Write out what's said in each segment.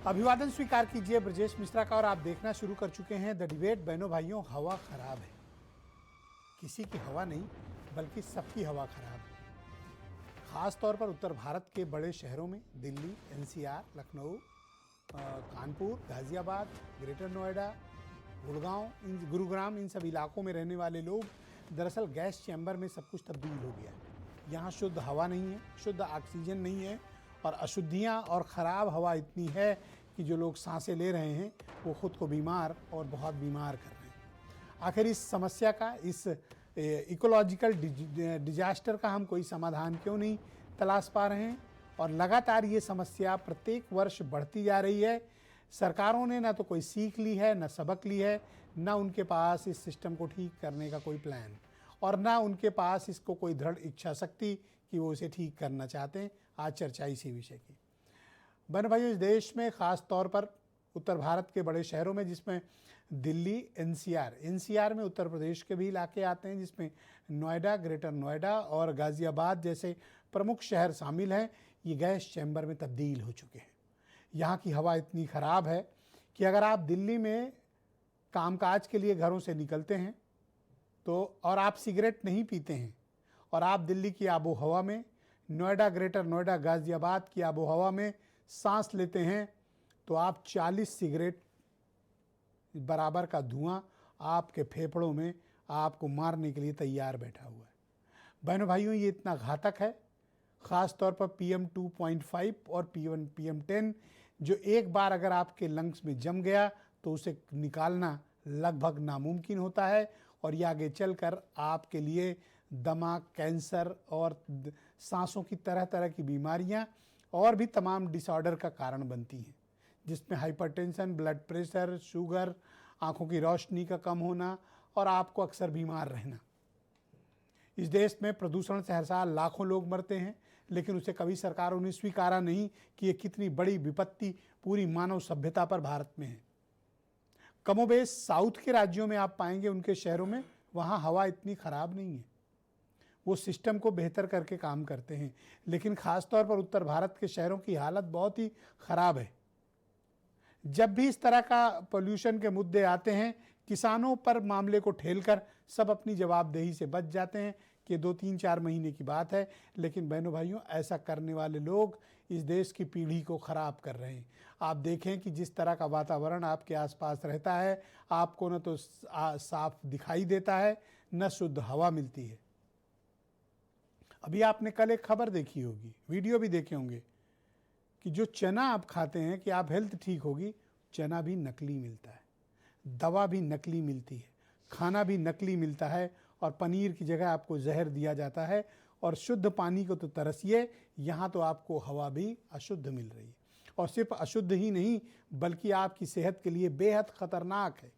अभिवादन स्वीकार कीजिए ब्रजेश मिश्रा का और आप देखना शुरू कर चुके हैं द डिबेट। बहनों भाइयों, हवा खराब है। किसी की हवा नहीं बल्कि सबकी हवा खराब है। खास तौर पर उत्तर भारत के बड़े शहरों में दिल्ली, एनसीआर, लखनऊ, कानपुर, गाजियाबाद, ग्रेटर नोएडा, गुरुग्राम, इन सब इलाकों में रहने वाले लोग दरअसल गैस चैम्बर में सब कुछ तब्दील हो गया है। यहाँ शुद्ध हवा नहीं है, शुद्ध ऑक्सीजन नहीं है और अशुद्धियाँ और ख़राब हवा इतनी है कि जो लोग सांसें ले रहे हैं वो ख़ुद को बीमार और बहुत बीमार कर रहे हैं। आखिर इस समस्या का, इस इकोलॉजिकल डिजास्टर का हम कोई समाधान क्यों नहीं तलाश पा रहे हैं? और लगातार ये समस्या प्रत्येक वर्ष बढ़ती जा रही है। सरकारों ने ना तो कोई सीख ली है, ना सबक ली है, ना उनके पास इस सिस्टम को ठीक करने का कोई प्लान, और ना उनके पास इसको कोई दृढ़ इच्छा शक्ति कि वो इसे ठीक करना चाहते हैं। आज चर्चा इसी विषय की। बहन भाइयों, इस देश में ख़ास तौर पर उत्तर भारत के बड़े शहरों में, जिसमें दिल्ली, एनसीआर में उत्तर प्रदेश के भी इलाके आते हैं, जिसमें नोएडा, ग्रेटर नोएडा और गाज़ियाबाद जैसे प्रमुख शहर शामिल हैं, ये गैस चैम्बर में तब्दील हो चुके हैं। यहाँ की हवा इतनी ख़राब है कि अगर आप दिल्ली में कामकाज के लिए घरों से निकलते हैं तो, और आप सिगरेट नहीं पीते हैं, और आप दिल्ली की आबो हवा में, नोएडा, ग्रेटर नोएडा, गाज़ियाबाद की आबो हवा में सांस लेते हैं, तो आप 40 सिगरेट बराबर का धुआं आपके फेफड़ों में आपको मारने के लिए तैयार बैठा हुआ है। बहनों भाइयों, ये इतना घातक है। ख़ास तौर पर PM 2.5 और PM 10 जो एक बार अगर आपके लंग्स में जम गया तो उसे निकालना लगभग नामुमकिन होता है, और ये आगे चलकर आपके लिए दमा, कैंसर और सांसों की तरह तरह की बीमारियां और भी तमाम डिसऑर्डर का कारण बनती हैं, जिसमें हाइपरटेंशन, ब्लड प्रेशर, शुगर, आँखों की रोशनी का कम होना और आपको अक्सर बीमार रहना। इस देश में प्रदूषण से हर साल लाखों लोग मरते हैं, लेकिन उसे कभी सरकारों ने स्वीकारा नहीं कि ये कितनी बड़ी विपत्ति पूरी मानव सभ्यता पर भारत में है। कमोबेश साउथ के राज्यों में आप पाएंगे, उनके शहरों में वहाँ हवा इतनी ख़राब नहीं है, वो सिस्टम को बेहतर करके काम करते हैं। लेकिन ख़ास तौर पर उत्तर भारत के शहरों की हालत बहुत ही ख़राब है। जब भी इस तरह का पोल्यूशन के मुद्दे आते हैं, किसानों पर मामले को ठेलकर सब अपनी जवाबदेही से बच जाते हैं कि 2-3-4 महीने की बात है। लेकिन बहनों भाइयों, ऐसा करने वाले लोग इस देश की पीढ़ी को ख़राब कर रहे हैं। आप देखें कि जिस तरह का वातावरण आपके आसपास रहता है, आपको न तो साफ दिखाई देता है, न शुद्ध हवा मिलती है। अभी आपने कल एक खबर देखी होगी, वीडियो भी देखे होंगे, कि जो चना आप खाते हैं कि आप हेल्थ ठीक होगी, चना भी नकली मिलता है, दवा भी नकली मिलती है, खाना भी नकली मिलता है, और पनीर की जगह आपको जहर दिया जाता है। और शुद्ध पानी को तो तरसिए, यहाँ तो आपको हवा भी अशुद्ध मिल रही है, और सिर्फ अशुद्ध ही नहीं बल्कि आपकी सेहत के लिए बेहद खतरनाक है।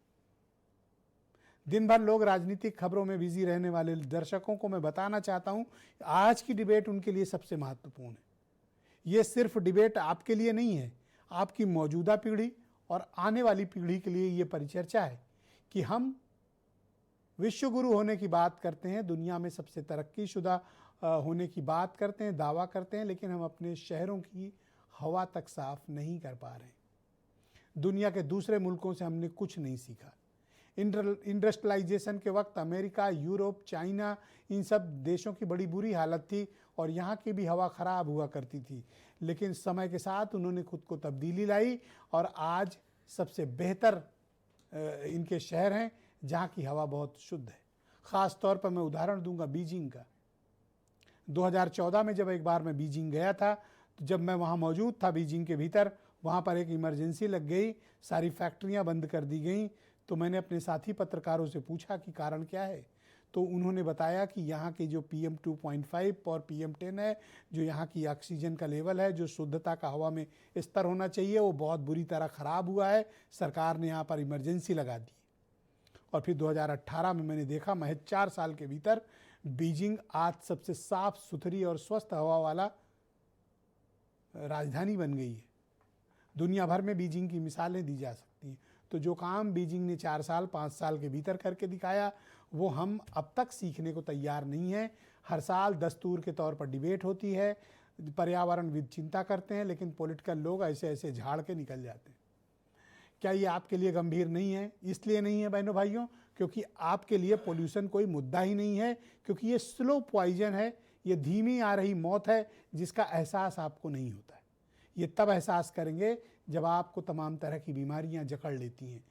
दिन भर लोग राजनीतिक खबरों में बिजी रहने वाले दर्शकों को मैं बताना चाहता हूँ, आज की डिबेट उनके लिए सबसे महत्वपूर्ण है। ये सिर्फ डिबेट आपके लिए नहीं है, आपकी मौजूदा पीढ़ी और आने वाली पीढ़ी के लिए ये परिचर्चा है कि हम विश्व गुरु होने की बात करते हैं, दुनिया में सबसे तरक्कीशुदा होने की बात करते हैं, दावा करते हैं, लेकिन हम अपने शहरों की हवा तक साफ नहीं कर पा रहे हैं। दुनिया के दूसरे मुल्कों से हमने कुछ नहीं सीखा। इंडस्ट्रियलाइजेशन के वक्त अमेरिका, यूरोप, चाइना, इन सब देशों की बड़ी बुरी हालत थी और यहाँ की भी हवा ख़राब हुआ करती थी, लेकिन समय के साथ उन्होंने खुद को तब्दीली लाई और आज सबसे बेहतर इनके शहर हैं जहाँ की हवा बहुत शुद्ध है। ख़ास तौर पर मैं उदाहरण दूंगा बीजिंग का। 2014 में जब एक बार मैं बीजिंग गया था, तो जब मैं वहाँ मौजूद था बीजिंग के भीतर, वहाँ पर एक इमरजेंसी लग गई, सारी फैक्ट्रियाँ बंद कर दी गई। तो मैंने अपने साथी पत्रकारों से पूछा कि कारण क्या है, तो उन्होंने बताया कि यहाँ के जो PM 2.5 और PM 10 है, जो यहाँ की ऑक्सीजन का लेवल है, जो शुद्धता का हवा में स्तर होना चाहिए, वो बहुत बुरी तरह ख़राब हुआ है। सरकार ने यहाँ पर इमरजेंसी लगा दी। और फिर 2018 में मैंने देखा, महज 4 साल के भीतर बीजिंग आज सबसे साफ सुथरी और स्वस्थ हवा वाला राजधानी बन गई है। दुनिया भर में बीजिंग की मिसालें दी जा सकती हैं। तो जो काम बीजिंग ने 4 साल 5 साल के भीतर करके दिखाया, वो हम अब तक सीखने को तैयार नहीं हैं। हर साल दस्तूर के तौर पर डिबेट होती है, पर्यावरणविद चिंता करते हैं, लेकिन पॉलिटिकल लोग ऐसे ऐसे झाड़ के निकल जाते हैं। क्या ये आपके लिए गंभीर नहीं है? इसलिए नहीं है बहनों भाइयों क्योंकि आपके लिए पोल्यूशन कोई मुद्दा ही नहीं है, क्योंकि ये स्लो पॉइजन है, ये धीमी आ रही मौत है जिसका एहसास आपको नहीं होता है। ये तब एहसास करेंगे जब आपको तमाम तरह की बीमारियां जकड़ लेती हैं।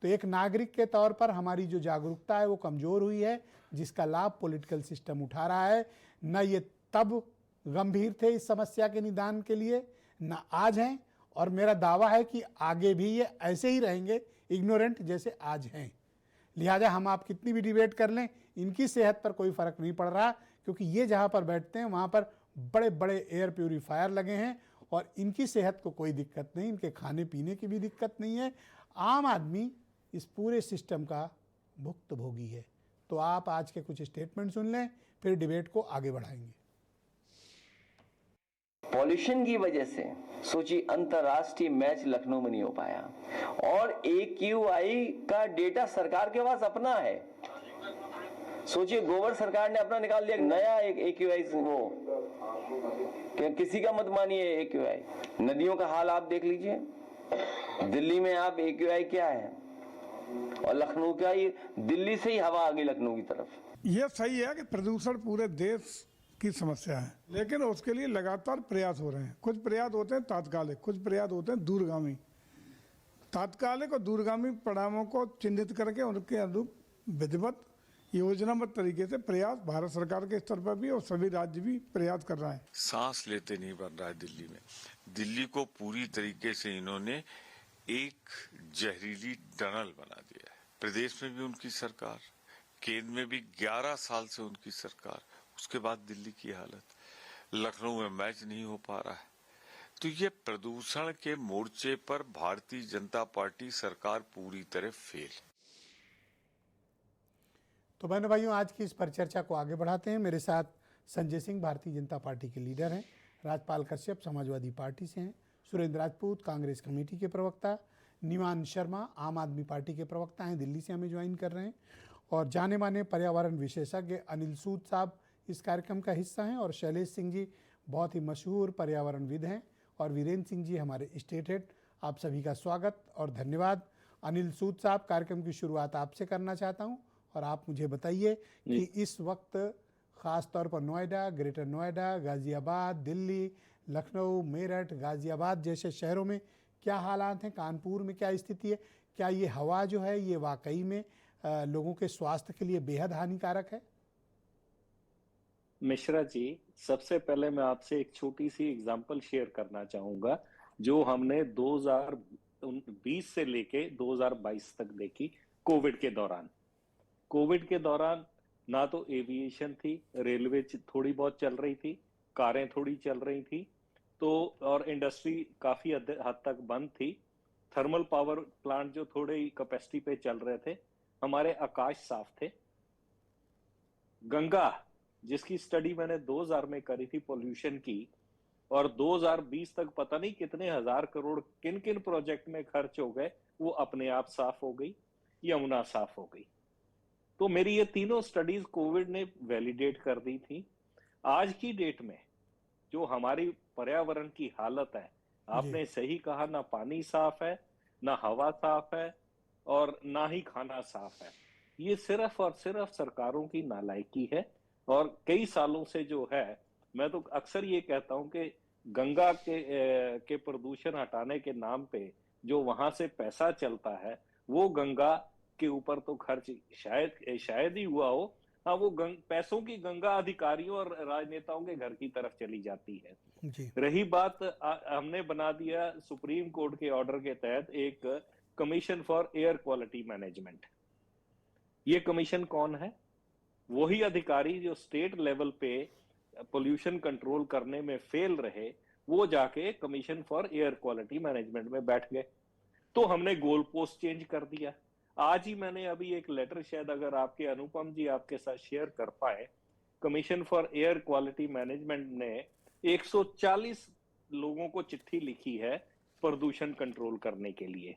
तो एक नागरिक के तौर पर हमारी जो जागरूकता है वो कमज़ोर हुई है, जिसका लाभ पॉलिटिकल सिस्टम उठा रहा है। न ये तब गंभीर थे इस समस्या के निदान के लिए, न आज हैं, और मेरा दावा है कि आगे भी ये ऐसे ही रहेंगे इग्नोरेंट जैसे आज हैं। लिहाजा हम आप कितनी भी डिबेट कर लें, इनकी सेहत पर कोई फ़र्क नहीं पड़ रहा, क्योंकि ये जहाँ पर बैठते हैं वहाँ पर बड़े बड़े एयर प्यूरीफायर लगे हैं और इनकी सेहत को कोई दिक्कत नहीं, इनके खाने पीने की भी दिक्कत नहीं है। आम आदमी इस पूरे सिस्टम का भुक्तभोगी है। तो आप आज के कुछ स्टेटमेंट सुन लें, फिर डिबेट को आगे बढ़ाएंगे। पॉल्यूशन की वजह से सोचिए अंतरराष्ट्रीय मैच लखनऊ में नहीं हो पाया, और AQI का डेटा सरकार के पास अपना है। सोचिए गोबर सरकार ने अपना निकाल दिया, नया एक AQI, वो किसी का मत मानिए AQI। नदियों का हाल आप देख लीजिए, दिल्ली में आप AQI क्या है, और लखनऊ का, ये दिल्ली से ही हवा आ गई लखनऊ की तरफ। ये सही है कि प्रदूषण पूरे देश की समस्या है, लेकिन उसके लिए लगातार प्रयास हो रहे हैं। कुछ प्रयास होते हैं तात्कालिक, कुछ प्रयास होते हैं दूरगामी। तात्कालिक और दूरगामी परिणामों को चिन्हित करके उनके अनुरूप विधिवत योजनाबद्ध तरीके से प्रयास भारत सरकार के स्तर पर भी और सभी राज्य भी प्रयास कर रहे हैं। सांस लेते नहीं बन रहा है दिल्ली में। दिल्ली को पूरी तरीके से इन्होंने एक जहरीली टनल बना दिया है। प्रदेश में भी उनकी सरकार, केंद्र में भी 11 साल से उनकी सरकार, उसके बाद दिल्ली की हालत, लखनऊ में मैच नहीं हो पा रहा है। तो ये प्रदूषण के मोर्चे पर भारतीय जनता पार्टी सरकार पूरी तरह फेल। तो बहनों भाइयों, आज की इस परिचर्चा को आगे बढ़ाते हैं। मेरे साथ संजय सिंह भारतीय जनता पार्टी के लीडर हैं, राजपाल कश्यप समाजवादी पार्टी से हैं, सुरेंद्र राजपूत कांग्रेस कमेटी के प्रवक्ता, निमान शर्मा आम आदमी पार्टी के प्रवक्ता हैं, दिल्ली से हमें ज्वाइन कर रहे हैं, और जाने माने पर्यावरण विशेषज्ञ अनिल सूद साहब इस कार्यक्रम का हिस्सा हैं, और शैलेश सिंह जी बहुत ही मशहूर पर्यावरणविद हैं, और वीरेंद्र सिंह जी हमारे स्टेट हेड। आप सभी का स्वागत और धन्यवाद। अनिल सूद साहब, कार्यक्रम की शुरुआत आपसे करना चाहता हूं, और आप मुझे बताइए कि इस वक्त ख़ास तौर पर नोएडा, ग्रेटर नोएडा, गाज़ियाबाद, दिल्ली, लखनऊ, मेरठ, गाज़ियाबाद जैसे शहरों में क्या हालात हैं, कानपुर में क्या स्थिति है, क्या ये हवा जो है ये वाकई में लोगों के स्वास्थ्य के लिए बेहद हानिकारक है? मिश्रा जी, सबसे पहले मैं आपसे एक छोटी सी एग्जांपल शेयर करना चाहूंगा जो हमने 2020 से लेके 2022 तक देखी। कोविड के दौरान ना तो एविएशन थी, रेलवे थोड़ी बहुत चल रही थी, कारें थोड़ी चल रही थी, तो और इंडस्ट्री काफी हद तक बंद थी। थर्मल पावर प्लांट जो थोड़े ही कैपेसिटी पे चल रहे थे। हमारे आकाश साफ थे। गंगा, जिसकी स्टडी मैंने 2000 में करी थी पोल्यूशन की, और 2020 तक पता नहीं कितने हजार करोड़ किन किन प्रोजेक्ट में खर्च हो गए, वो अपने आप साफ हो गई। यमुना साफ हो गई। तो मेरी ये तीनों स्टडीज कोविड ने वैलिडेट कर दी थी। आज की डेट में जो हमारी पर्यावरण की हालत है, आपने सही कहा, ना पानी साफ है, ना हवा साफ है, और ना ही खाना साफ है। ये सिर्फ और सिर्फ सरकारों की नालायकी है। और कई सालों से जो है, मैं तो अक्सर ये कहता हूं कि गंगा के प्रदूषण हटाने के नाम पे जो वहां से पैसा चलता है, वो गंगा के ऊपर तो खर्च शायद ही हुआ हो। हाँ, वो पैसों की गंगा अधिकारियों और राजनेताओं के घर की तरफ चली जाती है जी। रही बात, हमने बना दिया सुप्रीम कोर्ट के ऑर्डर के तहत एक commission for air quality management. ये कमीशन कौन है? वही अधिकारी जो स्टेट लेवल पे पोल्यूशन कंट्रोल करने में फेल रहे, वो जाके commission for air quality management में बैठ गए। तो हमने गोल पोस्ट चेंज कर दिया। आज ही मैंने अभी एक लेटर, शायद अगर आपके अनुपम जी आपके साथ शेयर कर पाए, commission for air quality management ने 140 लोगों को चिट्ठी लिखी है प्रदूषण कंट्रोल करने के लिए।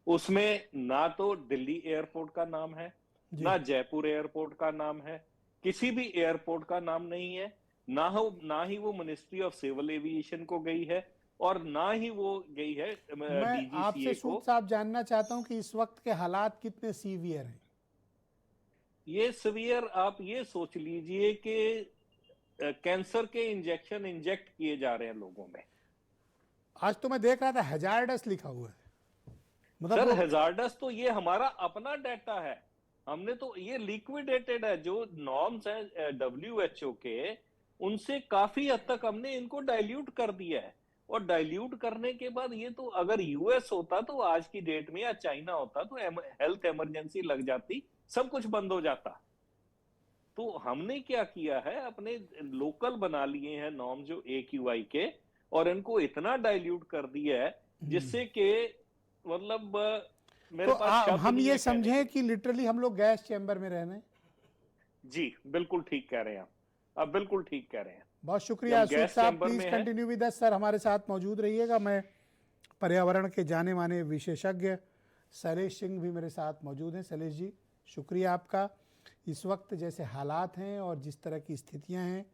उसमें ना तो दिल्ली एयरपोर्ट का नाम है, ना जयपुर एयरपोर्ट का नाम है, किसी भी एयरपोर्ट का नाम नहीं है, ना ही वो मिनिस्ट्री ऑफ सिविल एविएशन को गई है और ना ही वो गई है मैं आपसे डीजीसीए सूद को। साहब जानना चाहता हूं कि इस वक्त के हालात कितने सीवियर हैं। ये सीवियर आप ये सोच लीजिए कि कैंसर के इंजेक्शन इंजेक्ट किए जा रहे हैं लोगों में। आज तो मैं देख रहा था हैजार्डस लिखा हुआ है, मतलब सर वो हैजार्डस तो ये हमारा अपना डाटा है, हमने तो ये लिक्विडेटेड है। जो नॉर्म्स हैं डब्ल्यूएचओ के, उनसे काफी हद तक हमने इनको डाइल्यूट कर दिया है। और डाइल्यूट करने के बाद ये तो अगर यूएस होता तो आज की डेट में, या चाइना होता तो हेल्थ इमरजेंसी लग जाती, सब कुछ बंद हो जाता। तो हमने क्या किया है, अपने लोकल बना लिए हैं नॉर्म जो AQI के, और इनको इतना डाइल्यूट कर दिया है जिससे कि मतलब मेरे तो पास शब्द हम नहीं ये है कहने समझें के। कि लिटरली हम लोग गैस चैम्बर में रह रहे हैं। जी बिल्कुल ठीक कह रहे हैं आप बिल्कुल ठीक कह रहे हैं। बहुत कि शुक्रिया हम सूद गैस साहब, चैम्बर प्लीज में हैं। कंटिन्यू विद अस सर, हमारे साथ मौजूद रहिएगा। मैं पर्यावरण के जाने माने विशेषज्ञ शैलेश सिंह भी मेरे साथ मौजूद हैं। शैलेश जी, शुक्रिया आपका। इस वक्त जैसे हालात हैं और जिस तरह की स्थितियां हैं,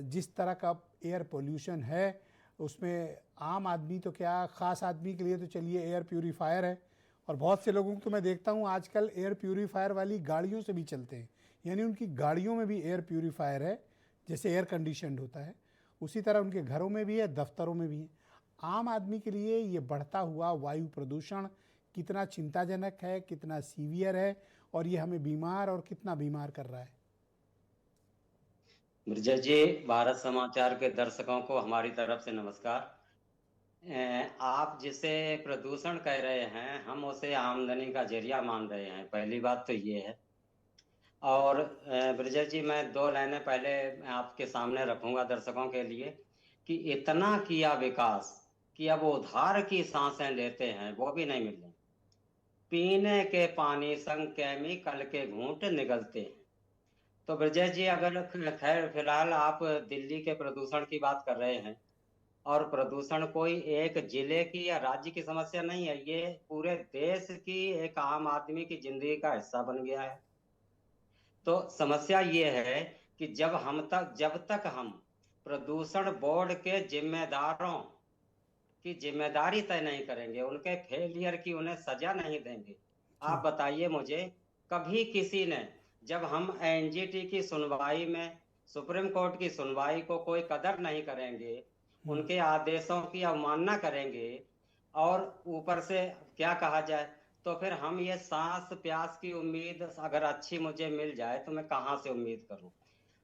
जिस तरह का एयर पोल्यूशन है, उसमें आम आदमी तो क्या, ख़ास आदमी के लिए तो चलिए एयर प्यूरीफायर है, और बहुत से लोगों को तो मैं देखता हूँ आजकल एयर प्यूरीफायर वाली गाड़ियों से भी चलते हैं, यानी उनकी गाड़ियों में भी एयर प्यूरीफायर है, जैसे एयर कंडीशनड होता है उसी तरह उनके घरों में भी है, दफ्तरों में भी है। आम आदमी के लिए ये बढ़ता हुआ वायु प्रदूषण कितना चिंताजनक है, कितना सीवियर है, और ये हमें बीमार और कितना बीमार कर रहा है। मिर्जा जी, भारत समाचार के दर्शकों को हमारी तरफ से नमस्कार। आप जिसे प्रदूषण कह रहे हैं, हम उसे आमदनी का जरिया मान रहे हैं, पहली बात तो ये है। और ब्रजेश जी, मैं 2 लाइनें पहले आपके सामने रखूंगा दर्शकों के लिए, कि इतना किया विकास कि अब उधार की सांसें लेते हैं वो भी नहीं मिल रही। पीने के पानी संग केमिकल के घूंट निगलते हैं। तो ब्रजेश जी, अगर खैर फिलहाल आप दिल्ली के प्रदूषण की बात कर रहे हैं, और प्रदूषण कोई एक जिले की या राज्य की समस्या नहीं है, ये पूरे देश की एक आम आदमी की जिंदगी का हिस्सा बन गया है। तो समस्या ये है कि जब तक हम प्रदूषण बोर्ड के जिम्मेदारों की जिम्मेदारी तय नहीं करेंगे, उनके फेलियर की उन्हें सजा नहीं देंगे, आप बताइए मुझे, कभी किसी ने, जब हम एनजीटी की सुनवाई में, सुप्रीम कोर्ट की सुनवाई को कोई कदर नहीं करेंगे, उनके आदेशों की अवमानना करेंगे, और ऊपर से क्या कहा जाए, तो फिर हम ये सांस प्यास की उम्मीद अगर अच्छी मुझे मिल जाए तो मैं कहाँ से उम्मीद करूं।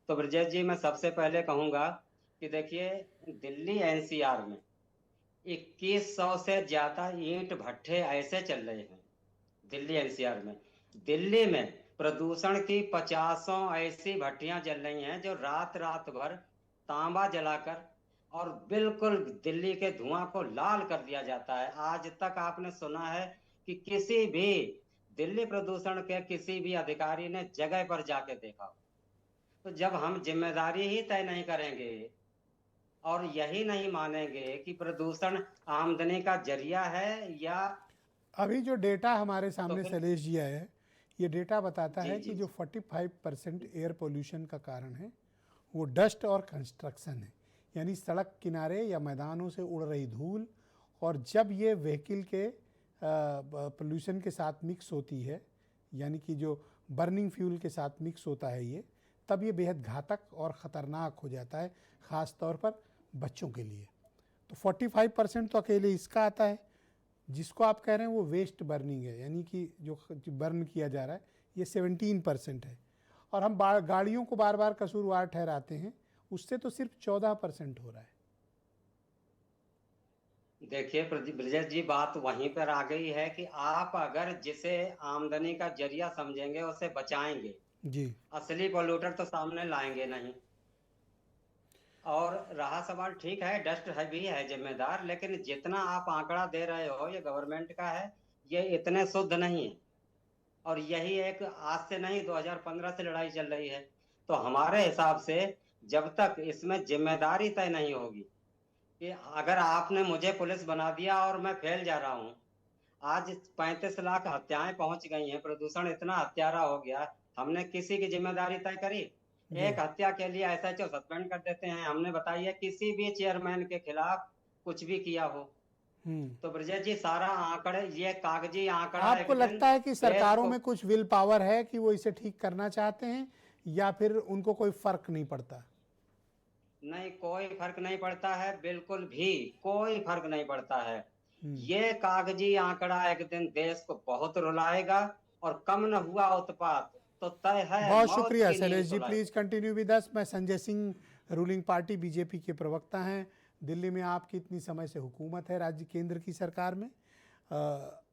तो ब्रजेश जी, मैं सबसे पहले कहूंगा कि देखिए, दिल्ली एनसीआर में 2100 से ज्यादा ईंट भट्ठे ऐसे चल रहे हैं दिल्ली एनसीआर में। दिल्ली में प्रदूषण की 50 ऐसी भट्टियां जल रही हैं जो रात रात भर तांबा जलाकर और बिल्कुल दिल्ली के धुआं को लाल कर दिया जाता है। आज तक आपने सुना है कि किसी भी दिल्ली प्रदूषण के किसी भी अधिकारी ने जगह पर जाके देखा? तो जब हम जिम्मेदारी ही तय नहीं करेंगे और यही नहीं मानेंगे कि प्रदूषण आमदनी का जरिया है, या अभी जो डेटा हमारे सामने फिर- शैलेश जी आया है, ये डेटा बताता जी, है जी, कि जो 45% एयर पोल्यूशन का कारण है वो डस्ट और कंस्ट्रक्शन है, यानी सड़क किनारे या मैदानों से उड़ रही धूल। और जब ये व्हीकल के पोल्यूशन के साथ मिक्स होती है, यानी कि जो बर्निंग फ्यूल के साथ मिक्स होता है ये, तब ये बेहद घातक और ख़तरनाक हो जाता है, ख़ास तौर पर बच्चों के लिए। तो 45% तो अकेले इसका आता है। जिसको आप कह रहे हैं वो वेस्ट बर्निंग है, यानी कि जो बर्न किया जा रहा है, ये 17% है। और हम गाड़ियों को बार बार कसूरवार ठहराते हैं, उससे तो सिर्फ 14% हो रहा है। देखिए ब्रजेश जी, बात वहीं पर आ गई है कि आप अगर जिसे आमदनी का जरिया समझेंगे उसे बचाएंगे, जी, असली पोल्यूटर तो सामने लाएंगे नहीं। और रहा सवाल, ठीक है डस्ट है भी है जिम्मेदार, लेकिन जितना आप आंकड़ा दे रहे हो ये गवर्नमेंट का है, ये इतने शुद्ध नहीं है। और यही एक आज से नहीं 2015 से लड़ाई चल रही है। तो हमारे हिसाब से जब तक इसमें जिम्मेदारी तय नहीं होगी, कि अगर आपने मुझे पुलिस बना दिया और मैं फैल जा रहा हूँ, आज 35 लाख हत्याएं पहुंच गई हैं, प्रदूषण इतना हत्यारा हो गया, हमने किसी की जिम्मेदारी तय करी? एक हत्या के लिए SHO सस्पेंड कर देते हैं। हमने बताइए किसी भी चेयरमैन के खिलाफ कुछ भी किया हो तो ब्रजेश जी सारा आंकड़े, ये कागजी आंकड़ा आपको evidence लगता है कि देश सरकारों को- में कुछ विल पावर है कि वो इसे ठीक करना चाहते हैं, या फिर उनको कोई फर्क नहीं पड़ता? नहीं, कोई फर्क नहीं पड़ता है, बिल्कुल भी कोई फर्क नहीं पड़ता है। ये कागजी आंकड़ा एक दिन देश को बहुत रुलाएगा, और कम न हुआ उत्पात तो तय है बहुत मौत शुक्रिया की नींद शैलेश जी, सुलाएगा। Please continue with us. मैं Sanjay Singh, ruling party BJP के प्रवक्ता हैं। दिल्ली में आपकी इतनी समय से हुकूमत है, राज्य केंद्र की सरकार में।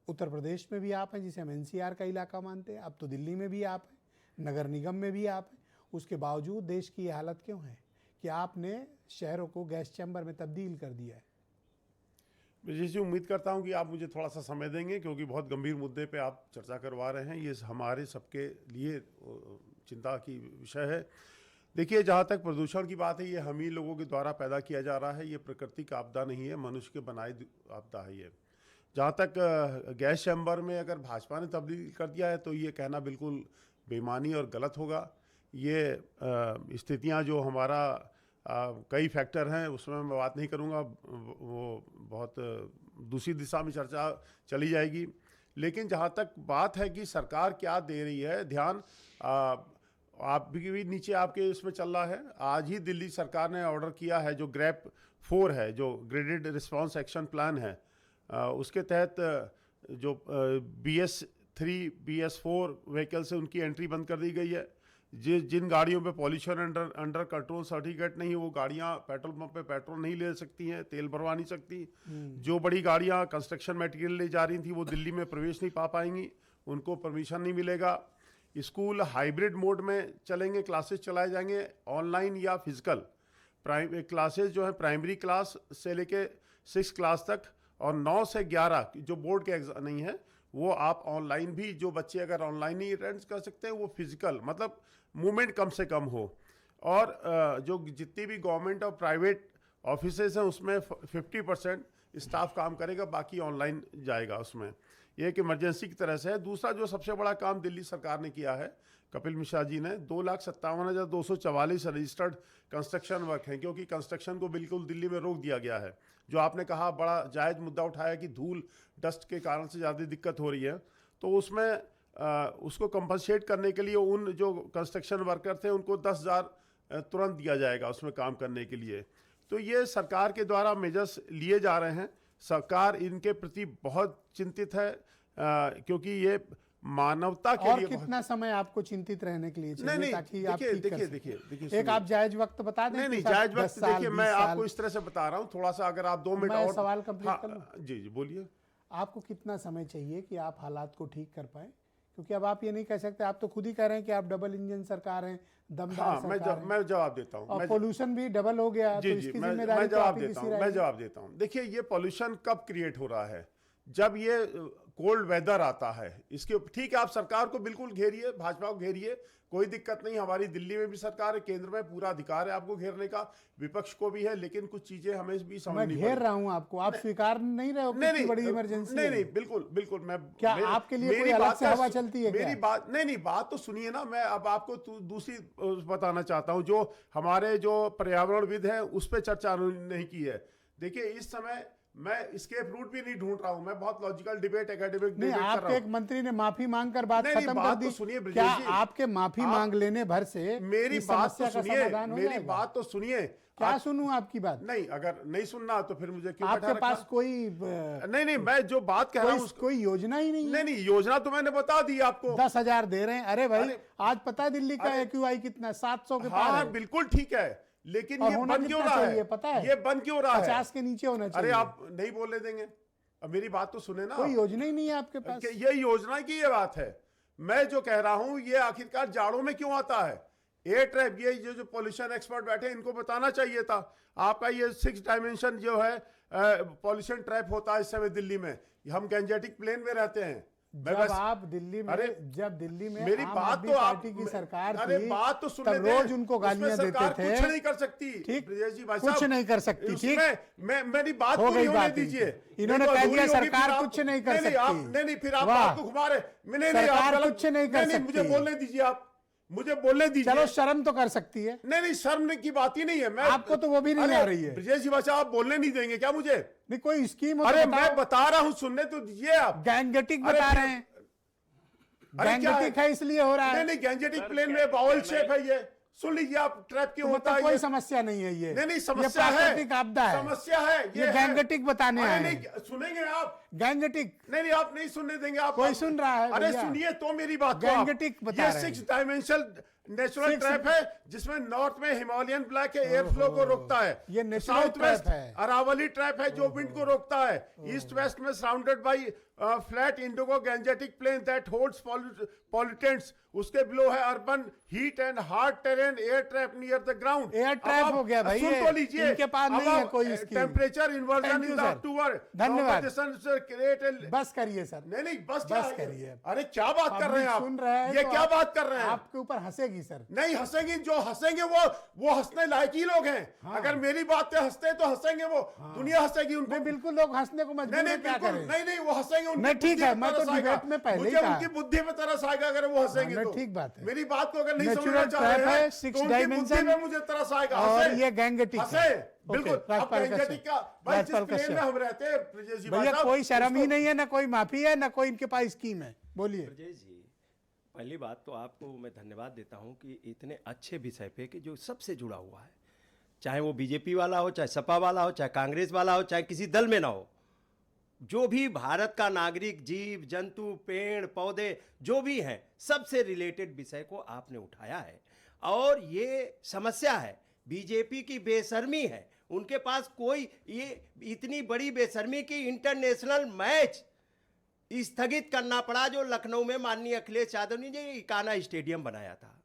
उत्तर प्रदेश में भी आप हैं, जिसे हम NCR का इलाका मानते हैं। अब तो दिल्ली में भी आप हैं, नगर निगम में भी आप हैं। उसके बावजूद देश की ये हालत क्यों है कि आपने शहरों को गैस चैम्बर में तब्दील कर दिया है? विजय जी, उम्मीद करता हूं कि आप मुझे थोड़ा सा समय देंगे, क्योंकि बहुत गंभीर मुद्दे पे आप चर्चा करवा रहे हैं। ये हमारे सबके लिए चिंता की विषय है। देखिए, जहाँ तक प्रदूषण की बात है, ये हम ही लोगों के द्वारा पैदा किया जा रहा है। ये प्रकृति का आपदा नहीं है, मनुष्य के बनाए आपदा है ये। जहाँ तक गैस चैम्बर में अगर भाजपा ने तब्दील कर दिया है तो ये कहना बिल्कुल बेईमानी और गलत होगा। ये स्थितियाँ जो हमारा कई फैक्टर हैं, उसमें मैं बात नहीं करूँगा, वो बहुत दूसरी दिशा में चर्चा चली जाएगी। लेकिन जहाँ तक बात है कि सरकार क्या दे रही है ध्यान, आप भी नीचे आपके इसमें चल रहा है। आज ही दिल्ली सरकार ने ऑर्डर किया है, जो ग्रैप 4 है, जो ग्रेडेड रिस्पांस एक्शन प्लान है, उसके तहत जो BS3 BS4 व्हीकल से उनकी एंट्री बंद कर दी गई है। जिन गाड़ियों पे पॉल्यूशन अंडर कंट्रोल सर्टिफिकेट नहीं है, वो गाड़ियां पेट्रोल पंप पे पेट्रोल नहीं ले सकती हैं, तेल भरवा नहीं सकती। जो बड़ी गाड़ियां कंस्ट्रक्शन मटेरियल ले जा रही थी, वो दिल्ली में प्रवेश नहीं पा पाएंगी, उनको परमिशन नहीं मिलेगा। स्कूल हाइब्रिड मोड में चलेंगे, क्लासेस चलाए जाएंगे, ऑनलाइन या फिजिकल। क्लासेस जो है प्राइमरी क्लास से लेके 6 क्लास तक, और 9 से 11 जो बोर्ड के एग्जाम नहीं है, वो आप ऑनलाइन भी, जो बच्चे अगर ऑनलाइन नहीं अटेंड कर सकते हैं, वो फिजिकल, मतलब मूवमेंट कम से कम हो। और जो जितनी भी गवर्नमेंट और प्राइवेट ऑफिसेज हैं, उसमें 50% स्टाफ काम करेगा, बाकी ऑनलाइन जाएगा। उसमें यह एक इमरजेंसी की तरह से है। दूसरा जो सबसे बड़ा काम दिल्ली सरकार ने किया है, कपिल मिश्रा जी ने, 2,57,244 रजिस्टर्ड कंस्ट्रक्शन वर्क हैं, क्योंकि कंस्ट्रक्शन को बिल्कुल दिल्ली में रोक दिया गया है। जो आपने कहा, बड़ा जायज़ मुद्दा उठाया कि धूल डस्ट के कारण से ज़्यादा दिक्कत हो रही है, तो उसमें उसको कंपनसेट करने के लिए उन जो कंस्ट्रक्शन वर्कर थे उनको 10,000 तुरंत दिया जाएगा उसमें काम करने के लिए। तो ये सरकार के द्वारा मेजर्स लिए जा रहे हैं। सरकार इनके प्रति बहुत चिंतित है, क्योंकि ये मानवता के और लिए कितना समय आपको चिंतित रहने के लिए चाहिए? नहीं, ताकि आप ठीक कर सकें? देखिए, एक आप जायज वक्त बता दें। नहीं, कि जायज 10 वक्त साल, देखिए, 20 मैं साल। आपको इस तरह से बता रहा हूँ, थोड़ा सा अगर आप 2 मिनट मैं और सवाल कंप्लीट कर लूं? जी बोलिए। आपको कितना समय चाहिए कि आप हालात को ठीक कर पाए? क्योंकि अब आप ये नहीं कह सकते, आप तो खुद ही कह रहे हैं कि आप डबल इंजन सरकार हैं, दमदार सरकार हैं। मैं जवाब देता हूँ। और पोल्यूशन भी डबल हो गया, तो इसकी जिम्मेदारी तो आप ही की सी रहेगी। मैं जवाब देता हूँ। देखिए, ये पोल्यूशन कब क्रिएट हो रहा है? जब ये कोल्ड वेदर आता है। इसके ठीक है, आप सरकार को बिल्कुल घेरिए, भाजपा को घेरिए, कोई दिक्कत नहीं। हमारी दिल्ली में भी सरकार है, केंद्र में पूरा अधिकार है आपको घेरने का, विपक्ष को भी है, लेकिन कुछ चीजें हमें भी समझनी मैं घेर रहा हूँ आपको, आप स्वीकार नहीं रहे हो कितनी बड़ी इमरजेंसी है? नहीं, बिल्कुल मैं क्या आपके लिए कोई अलग से हवा चलती है? मेरी बात नहीं, बात तो सुनिए ना। मैं अब आपको दूसरी बताना चाहता हूँ, जो हमारे जो पर्यावरणविद हैं उस पर चर्चा नहीं की है। देखिए, इस समय मैं escape रूट भी नहीं ढूंढ रहा हूं, मैं बहुत लॉजिकल डिबेट, एकेडमिक डिबेट कर रहा हूं। आपके एक मंत्री ने माफी मांगकर बात खत्म कर दी। तो सुनिए ब्रजेश क्या जी, आपके माफी मांग लेने भर से मेरी बात तो सुनिए, मेरी बात तो सुनिए। क्या सुनूं आपकी बात? नहीं, अगर नहीं सुनना तो फिर मुझे क्यों आपके पास कोई नहीं, मैं जो बात कह रहा हूँ कोई योजना ही नहीं है। नहीं, योजना तो मैंने बता दी आपको। 10,000 दे रहे हैं। अरे भाई, आज पता है दिल्ली का AQI कितना? 700 के पार है। बिल्कुल ठीक है, लेकिन ये बन क्यों रहा है? पता है ये बन क्यों रहा है? 50 के नीचे होना चाहिए। अरे आप नहीं बोलने देंगे? अब मेरी बात तो सुने ना। कोई योजना ही नहीं है आपके पास। ये योजना की ये बात है। मैं जो कह रहा हूं, ये आखिरकार जाड़ों में क्यों आता है? एयर ट्रैप, ये जो पॉल्यूशन एक्सपर्ट बैठे, इनको बताना चाहिए था। आपका ये 6 डायमेंशन जो है पॉल्यूशन ट्रैप होता है इस समय दिल्ली में। हम गैंजेटिक प्लेन में रहते हैं। जब दिल्ली में मेरी बात तो पार्टी की सरकार अरे थी, बात तो सुनने तब रोज उनको गालियां देते थे। कुछ नहीं कर सकती। ठीक, ब्रजेश जी भाई कुछ साहब, नहीं कर सकती। ठीक, मेरी बात पूरी होने दीजिए। इन्होंने कह दिया सरकार कुछ नहीं कर सकती। नहीं, फिर आप बात को घुमा रहे। सरकार कुछ नहीं कर सकती। मुझे बोलने दीजिए आप। मुझे बोलने दीजिए। चलो शर्म तो कर सकती है, नहीं नहीं, शर्म की बात ही नहीं है। मैं आपको तो वो भी नहीं अरे, आ रही है। ब्रजेश जी भाषा आप बोलने नहीं देंगे क्या मुझे? नहीं कोई स्कीम हो अरे तो मैं बताओ। बता रहा हूं, सुनने तो दीजिए आप। गैंगटिक अरे बता फिर- रहे हैं, अरे क्या गैंगटिक है इसलिए हो रहा नहीं है। नहीं, गैंजेटिक प्लेन में बाउल शेप है ये। सुन लीजिए आप, ट्रैप क्यों तो होता मतलब है कोई ये? समस्या नहीं है ये। नहीं नहीं, ये समस्या है, प्राकृतिक आपदा है। समस्या है, ये है। गैंगटिक बताने अरे आए नहीं, हैं। सुनेंगे आप? गैंगटिक नहीं नहीं, आप नहीं सुनने देंगे। आप कोई सुन रहा है अरे भैया। सुनिए तो मेरी बात को आप। गैंगटिक बता ये रहे हैं। 6 डायमेंशल नेचुरल ट्रैप है, जिसमें नॉर्थ में हिमालयन ब्लैक के एयर फ्लो को रोकता है। ये natural साउथ वेस्ट trap है। अरावली ट्रैप है जो विंड को रोकता है। ईस्ट वेस्ट में surrounded by flat Indo Gangetic plain that holds pollutants. उसके बिलो है urban heat and hard terrain air trap near the ground. Air trap हो गया भाई सुन ये। तो लीजिए, इनके पास नहीं है कोई scheme. Temperature inversion Thank you, in the sir. अक्टूबर धन्यवाद। क्रिएट। बस करिए सर, नहीं नहीं, बस बस क्या करिए। अरे क्या बात कर रहे हैं आप? सुन रहे हैं ये तो क्या आप- बात कर रहे हैं? आपके ऊपर हंसेगी सर। नहीं हंसेंगे, जो हंसेंगे वो हंसने लायक ही लोग हैं। अगर मेरी बात पे हंसते हैं तो हंसेंगे वो। दुनिया हंसेगी उनको। नहीं बिल्कुल लोग हंसने को नहीं मजबूर नहीं है, क्या बिल्कुल करें। नहीं नहीं, वो हंसेंगे। उनकी नहीं, ठीक बुद्धि है, पे मैं तो तरस आएगा। डिबेट में पहले ही मुझे कहा। उनकी बुद्धि में तरस आएगा अगर वो हंसेंगे नहीं, तो। ठीक बात है। मेरी बात को अगर नहीं Natural समझना चाह trap रहे है, हैं 6 तो उनकी बुद्धि dimension में मुझे तरस आएगा। और हंसे, ये गैंगटिक है। हंसे, ओके, बिल्कुल। अब राजपाल गैंजेटिक का कश्यप। भाई जिस राजपाल प्लेन में कश्यप। हम रहते हैं ब्रजेश जी भैया भाई कोई शर्म ही उसको- नहीं है, ना कोई माफी है, ना कोई इनके पास स्कीम है। बोलिए। ब्रजेश जी, पहली बात तो आपको मैं धन्यवाद देता हूं कि इतने अच्छे विषय पे कि जो सबसे जुड़ा हुआ है, चाहे वो बीजेपी वाला हो, चाहे सपा वाला हो, चाहे कांग्रेस वाला हो, चाहे किसी दल में ना हो, जो भी भारत का नागरिक, जीव जंतु, पेड़ पौधे जो भी हैं, सबसे रिलेटेड विषय को आपने उठाया है। और ये समस्या है, बीजेपी की बेशर्मी है। उनके पास कोई, ये इतनी बड़ी बेशर्मी की इंटरनेशनल मैच स्थगित करना पड़ा जो लखनऊ में माननीय अखिलेश यादव ने जो इकाना स्टेडियम बनाया था।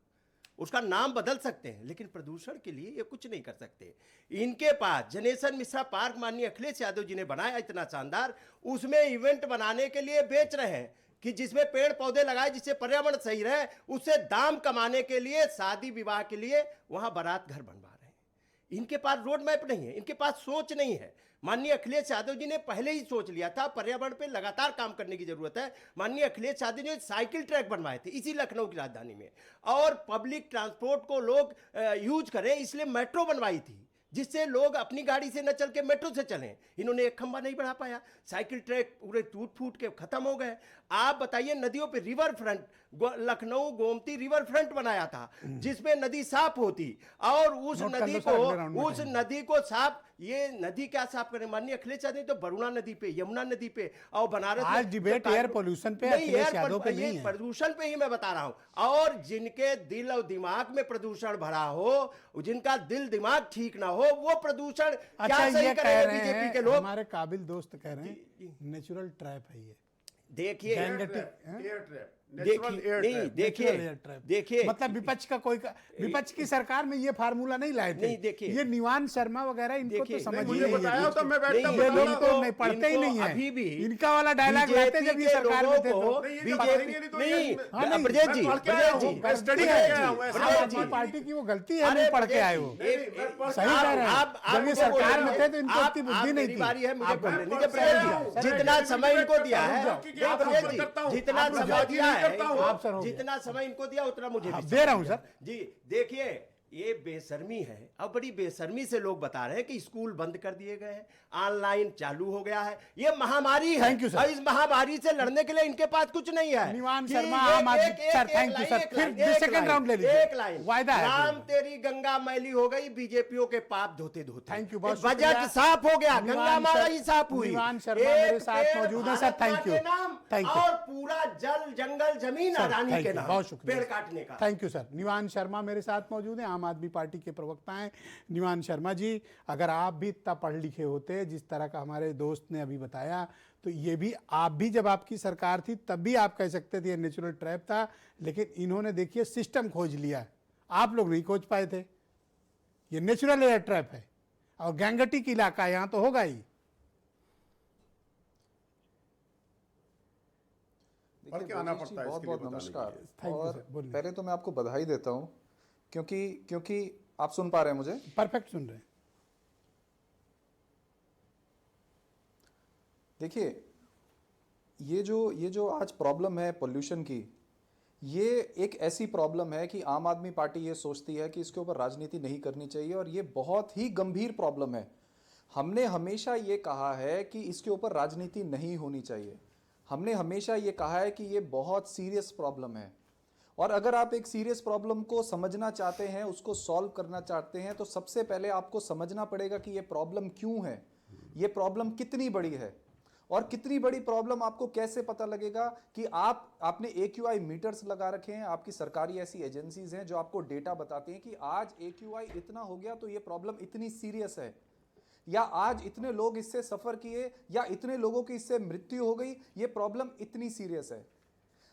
उसका नाम बदल सकते हैं लेकिन प्रदूषण के लिए ये कुछ नहीं कर सकते। इनके पास जनेश्वर मिश्रा पार्क माननीय अखिलेश यादव जी ने बनाया इतना शानदार, उसमें इवेंट बनाने के लिए बेच रहे हैं कि जिसमें पेड़ पौधे लगाए जिससे पर्यावरण सही रहे, उससे दाम कमाने के लिए, शादी विवाह के लिए वहां बारात घर बनवा रहे हैं। इनके पास रोड मैप नहीं है, इनके पास सोच नहीं है। माननीय अखिलेश यादव जी ने पहले ही सोच लिया था पर्यावरण पे लगातार काम करने की जरूरत है। माननीय अखिलेश यादव जी ने साइकिल ट्रैक बनवाए थे इसी लखनऊ की राजधानी में, और पब्लिक ट्रांसपोर्ट को लोग यूज करें इसलिए मेट्रो बनवाई थी जिससे लोग अपनी गाड़ी से न चल के मेट्रो से चलें। इन्होंने एक खंभा नहीं बढ़ा पाया, साइकिल ट्रैक पूरे टूट फूट के खत्म हो गए। आप बताइए, नदियों पे river front, Lucknow Gomti river front बनाया था जिसमें नदी साफ होती, और उस नोट कर नदी लो को, सर, अगले राउंड में उस टाइम। नदी को साफ, ये नदी क्या साफ करें? माननीय अखिलेश यादव तो वरुणा नदी पे, यमुना नदी पे और बनारस में आज डिबेट जो एयर पोल्यूशन पे, नहीं, अखिलेश एयर यादव पे ये नहीं है। प्रदूषण पे ही मैं बता रहा हूं। और जिनके दिल और दिमाग में प्रदूषण भरा हो, जिनका दिल दिमाग ठीक ना हो, वो प्रदूषण क्या अच्छा सही ये कह करेंगे रहे बीजेपी के हैं, लोग? हमारे काबिल दोस्त कह रहे हैं नेचुरल ट्रैप है ये। देखिए गैंगटिक एयर ट्रैप, देखिए नेचुरल एयर नहीं, ट्रैप। देखिए नेचुरल एयर ट्रैप। देखिए मतलब विपक्ष का कोई विपक्ष की सरकार में ये फार्मूला नहीं लाए थे। नहीं, देखिए। ये निवान शर्मा वगैरह इनको तो देखिए, समझ नहीं, ही मुझे नहीं बताया है। होता मैं बैठता नहीं, ये बताता। लोग तो नहीं पढ़ते ही इनको नहीं है। अभी भी इनका वाला डायलॉग लाते जब ये सरकार में थे तो। नहीं, ये बीजेपी पढ़ेंगे नहीं तो ये- नहीं, हाँ, नहीं, ब्रजेश मैं जी, पढ़ के आया ब्रजेश हूँ, जी, मैं स्टडी ब्रजेश करके जी, आया हूँ, ऐसा ब्रजेश बात जी। आपकी पार्टी की वो गलती है, अरे नहीं पढ़ के ब्रजेश आए जी, हो। सही कह रहे हैं। आप जब ये मुझे सरकार बोल में रहे थे तो हैं। इनको आप- इतनी बुद्धि नहीं मेरी थी। बारी है, मुझे आप बोलने बोलो। दीजिए ब्रजेश जी। सर, जितना मैं समय इनको दिया है, रुक जाओ। नहीं, आप ब्रजेश रुक जी, करता हूँ। जितना आप रुक समय जाओ, दिया नहीं करता हूँ। आप सर हो है, गया। जितना समय इनको दिया उतना मुझे भी दे रहा हूँ सर। जी। देखिए, ये बेशर्मी है, अब बड़ी बेशर्मी से लोग बता रहे हैं कि स्कूल बंद कर दिए गए हैं, ऑनलाइन चालू हो गया है। ये महामारी है। Thank you, sir. और इस महामारी से लड़ने के लिए इनके पास कुछ नहीं है। निवान कि शर्मा, एक- आम आदमी- एक- एक- सर, एक thank you, लाइन, सर। एक फिर लाइन, एक second लाइन, round ले लीजिए। एक लाइन। वायदा है राम फिर। तेरी गंगा मैली हो गई बीजेपियों के पाप धोते धोते। Thank you, बहुत शुक्रिया। बजट साफ हो गया, गंगा निवान माता सर- ही साफ हुई। निवान शर्मा एक मेरे साथ पेड़ मौजूद हैं, सर, भारत माँ thank you, के नाम, thank you। और पूरा जल जंगल जमीन सर, अडानी thank के you, नाम, बहुत शुक्रिया। पेड़ काटने का। Thank you sir. Nivan Sharma मेरे साथ मौजूद हैं, आम आदमी पार्टी के प्रवक्ता हैं। निवान शर्मा जी, अगर आप भी इतना पढ़ लिखे होते जिस तरह का हमारे दोस्त ने अभी बताया, तो ये भी, आप भी जब आपकी सरकार थी तब भी आप कह सकते थे ये नेचुरल ट्रैप था, लेकिन इन्होंने देखिए सिस्टम खोज लिया, आप लोग नहीं खोज पाए थे। ये नेचुरल एयर ट्रैप है और गैंगटिक इलाका यहाँ तो होगा ही। पढ़ के आना पड़ता है बहुत इसके लिए बहुत बताने नमस्कार। के लिए। Thank you, और sir. बोलिए। पहले तो मैं आपको बधाई देता हूँ क्योंकि आप सुन पा रहे हैं मुझे। परफेक्ट सुन रहे हैं। देखिए, ये जो आज प्रॉब्लम है पोल्यूशन की, ये एक ऐसी प्रॉब्लम है कि आम आदमी पार्टी ये सोचती है कि इसके ऊपर राजनीति नहीं करनी चाहिए, और ये बहुत ही गंभीर प्रॉब्लम है। हमने हमेशा ये कहा है कि इसके ऊपर राजनीति नहीं होनी चाहिए। हमने हमेशा ये कहा है कि ये बहुत सीरियस प्रॉब्लम है, और अगर आप एक सीरियस प्रॉब्लम को समझना चाहते हैं, उसको सॉल्व करना चाहते हैं, तो सबसे पहले आपको समझना पड़ेगा कि ये प्रॉब्लम क्यों है, ये प्रॉब्लम कितनी बड़ी है। और कितनी बड़ी प्रॉब्लम आपको कैसे पता लगेगा कि आपने AQI मीटर्स लगा रखे हैं, आपकी सरकारी ऐसी एजेंसीज हैं जो आपको डेटा बताती हैं कि आज AQI इतना हो गया तो ये प्रॉब्लम इतनी सीरियस है, या आज इतने लोग इससे सफर किए, या इतने लोगों की इससे मृत्यु हो गई, ये प्रॉब्लम इतनी सीरियस है।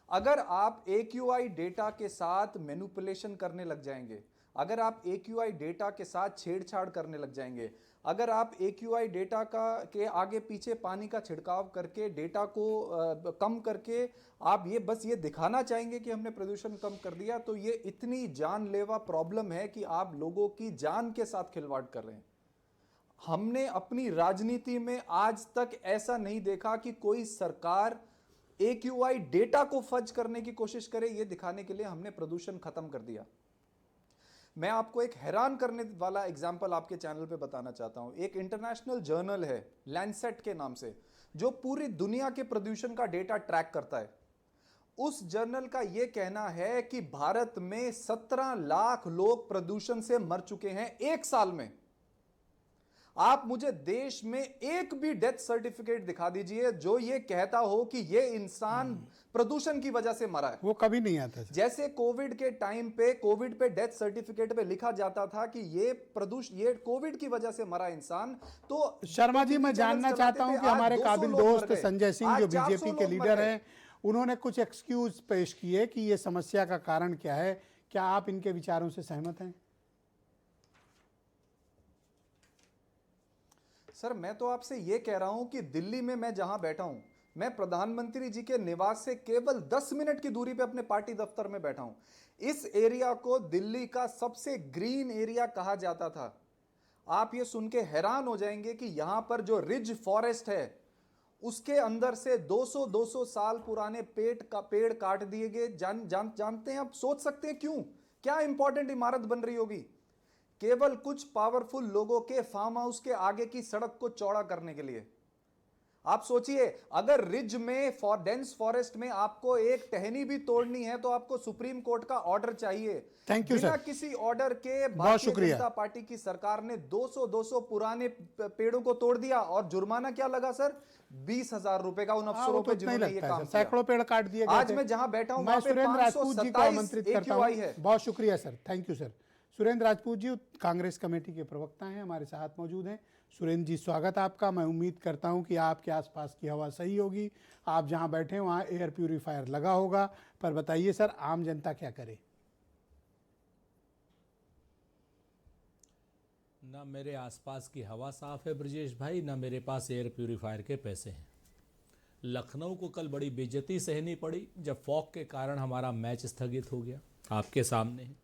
अगर आप AQI डेटा के साथ मैनिपुलेशन करने लग जाएंगे, अगर आप AQI डेटा के साथ छेड़छाड़ करने लग जाएंगे, अगर आप AQI डेटा के आगे पीछे पानी का छिड़काव करके डेटा को कम करके आप बस ये दिखाना चाहेंगे कि हमने प्रदूषण कम कर दिया, तो ये इतनी जानलेवा प्रॉब्लम है कि आप लोगों की जान के साथ खिलवाड़ कर रहे हैं। हमने अपनी राजनीति में आज तक ऐसा नहीं देखा कि कोई सरकार AQI डेटा को फर्ज करने की कोशिश करे, ये दिखाने के लिए हमने प्रदूषण खत्म कर दिया। मैं आपको एक हैरान करने वाला एग्जाम्पल आपके चैनल पे बताना चाहता हूं। एक इंटरनेशनल जर्नल है लैंसेट के नाम से, जो पूरी दुनिया के प्रदूषण का डेटा ट्रैक करता है। उस जर्नल का यह कहना है कि भारत में 17 लाख लोग प्रदूषण से मर चुके हैं 1 साल में। आप मुझे देश में एक भी डेथ सर्टिफिकेट दिखा दीजिए जो ये कहता हो कि ये इंसान प्रदूषण की वजह से मरा है। वो कभी नहीं आता। जैसे कोविड के टाइम पे कोविड पे डेथ सर्टिफिकेट पे लिखा जाता था कि ये कोविड की वजह से मरा इंसान। तो शर्मा जी, मैं जानना चाहता हूं कि हमारे काबिल दोस्त संजय सिंह जो बीजेपी के लीडर हैं, उन्होंने कुछ एक्सक्यूज पेश किए कि ये समस्या का कारण क्या है। क्या आप इनके विचारों से सहमत हैं? सर, मैं तो आपसे यह कह रहा हूं कि दिल्ली में मैं जहां बैठा हूं, मैं प्रधानमंत्री जी के निवास से केवल 10 मिनट की दूरी पे अपने पार्टी दफ्तर में बैठा हूं। इस एरिया को दिल्ली का सबसे ग्रीन एरिया कहा जाता था। आप ये सुन के हैरान हो जाएंगे कि यहां पर जो रिज फॉरेस्ट है उसके अंदर से 200 साल पुराने पेड़ काट दिए गए। जानते हैं, आप सोच सकते हैं क्यों? क्या इंपॉर्टेंट इमारत बन रही होगी? केवल कुछ पावरफुल लोगों के फार्म हाउस के आगे की सड़क को चौड़ा करने के लिए। आप सोचिए, अगर रिज में डेंस फॉरेस्ट में आपको एक टहनी भी तोड़नी है तो आपको सुप्रीम कोर्ट का ऑर्डर चाहिए। थैंक यू बिना सर। किसी ऑर्डर के भारतीय जनता पार्टी की सरकार ने 200 पुराने पेड़ों को तोड़ दिया, और जुर्माना क्या लगा सर? 20,000 रुपए का उन अफसरों पे जिन्होंने ये काम किया। सैकड़ों पेड़ काट दिए गए। आज मैं जहां बैठा हूं, मैं सुरेंद्र राजपूत जी को आमंत्रित करता हूं। है। बहुत शुक्रिया sir, thank you sir. Surendra Rajput ji Congress committee के प्रवक्ता हैं, हमारे साथ मौजूद हैं। सुरेंद्र जी, स्वागत आपका। मैं उम्मीद करता हूं कि आपके आसपास की हवा सही होगी, आप जहां बैठे हैं वहां एयर प्यूरीफायर लगा होगा। पर बताइए सर, आम जनता क्या करे? ना मेरे आसपास की हवा साफ है ब्रजेश भाई, ना मेरे पास एयर प्यूरीफायर के पैसे हैं। लखनऊ को कल बड़ी बेइज्जती सहनी पड़ी जब फॉग के कारण हमारा मैच स्थगित हो गया, आपके सामने है।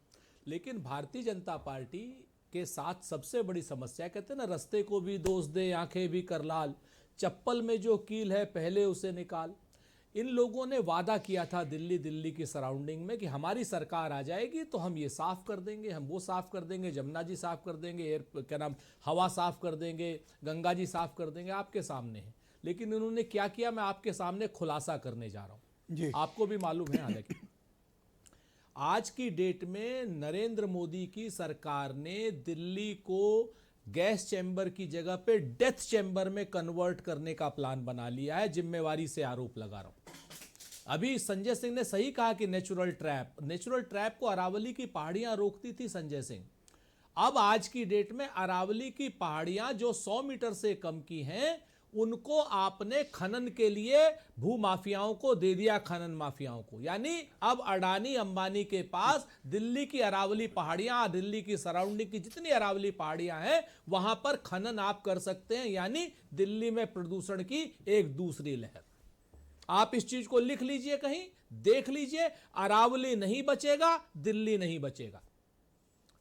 लेकिन भारतीय जनता पार्टी के साथ सबसे बड़ी समस्या, कहते हैं ना, रास्ते को भी दोष दे आंखें भी कर लाल, चप्पल में जो कील है पहले उसे निकाल। इन लोगों ने वादा किया था दिल्ली की सराउंडिंग में कि हमारी सरकार आ जाएगी तो हम ये साफ कर देंगे, हम वो साफ कर देंगे, जमुना जी साफ कर देंगे, हवा साफ कर देंगे, गंगा जी साफ कर देंगे। आपके सामने है। लेकिन इन्होंने क्या किया, मैं आपके सामने खुलासा करने जा रहा हूं जी। आपको भी मालूम है, हालांकि आज की डेट में नरेंद्र मोदी की सरकार ने दिल्ली को गैस चैम्बर की जगह पे डेथ चैम्बर में कन्वर्ट करने का प्लान बना लिया है। जिम्मेवारी से आरोप लगा रहा हूं। अभी संजय सिंह ने सही कहा कि नेचुरल ट्रैप को अरावली की पहाड़ियां रोकती थी संजय सिंह। अब आज की डेट में अरावली की पहाड़ियां जो 100 मीटर से कम की हैं, उनको आपने खनन के लिए भू माफियाओं को दे दिया, खनन माफियाओं को। यानी अब अडानी अंबानी के पास दिल्ली की अरावली पहाड़ियां, दिल्ली की सराउंडिंग की जितनी अरावली पहाड़ियां हैं, वहां पर खनन आप कर सकते हैं। यानी दिल्ली में प्रदूषण की एक दूसरी लहर। आप इस चीज को लिख लीजिए, कहीं देख लीजिए, अरावली नहीं बचेगा, दिल्ली नहीं बचेगा।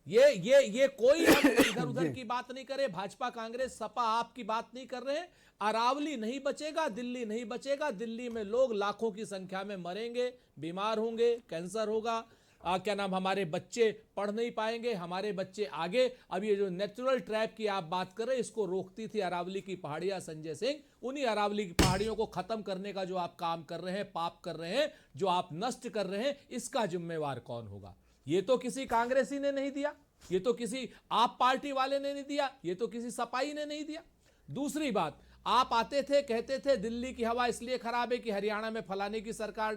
ये कोई हम इधर उधर की बात नहीं करे, भाजपा कांग्रेस सपा आपकी बात नहीं कर रहे हैं। अरावली नहीं बचेगा, दिल्ली नहीं बचेगा। दिल्ली में लोग लाखों की संख्या में मरेंगे, बीमार होंगे, कैंसर होगा, क्या नाम, हमारे बच्चे पढ़ नहीं पाएंगे, हमारे बच्चे आगे। अब ये जो नेचुरल ट्रैप की आप बात कर रहे हैं, इसको रोकती थी अरावली की पहाड़ियां संजय सिंह। उन्हीं अरावली की पहाड़ियों को खत्म करने का जो आप काम कर रहे हैं, पाप कर रहे हैं, जो आप नष्ट कर रहे हैं, इसका जिम्मेवार कौन होगा? ये तो किसी कांग्रेसी ने नहीं दिया, ये तो किसी आप पार्टी वाले ने नहीं दिया, ये तो किसी सपाई ने नहीं दिया। दूसरी बात, आप आते थे कहते थे दिल्ली की हवा इसलिए खराब है कि हरियाणा में फलाने की सरकार,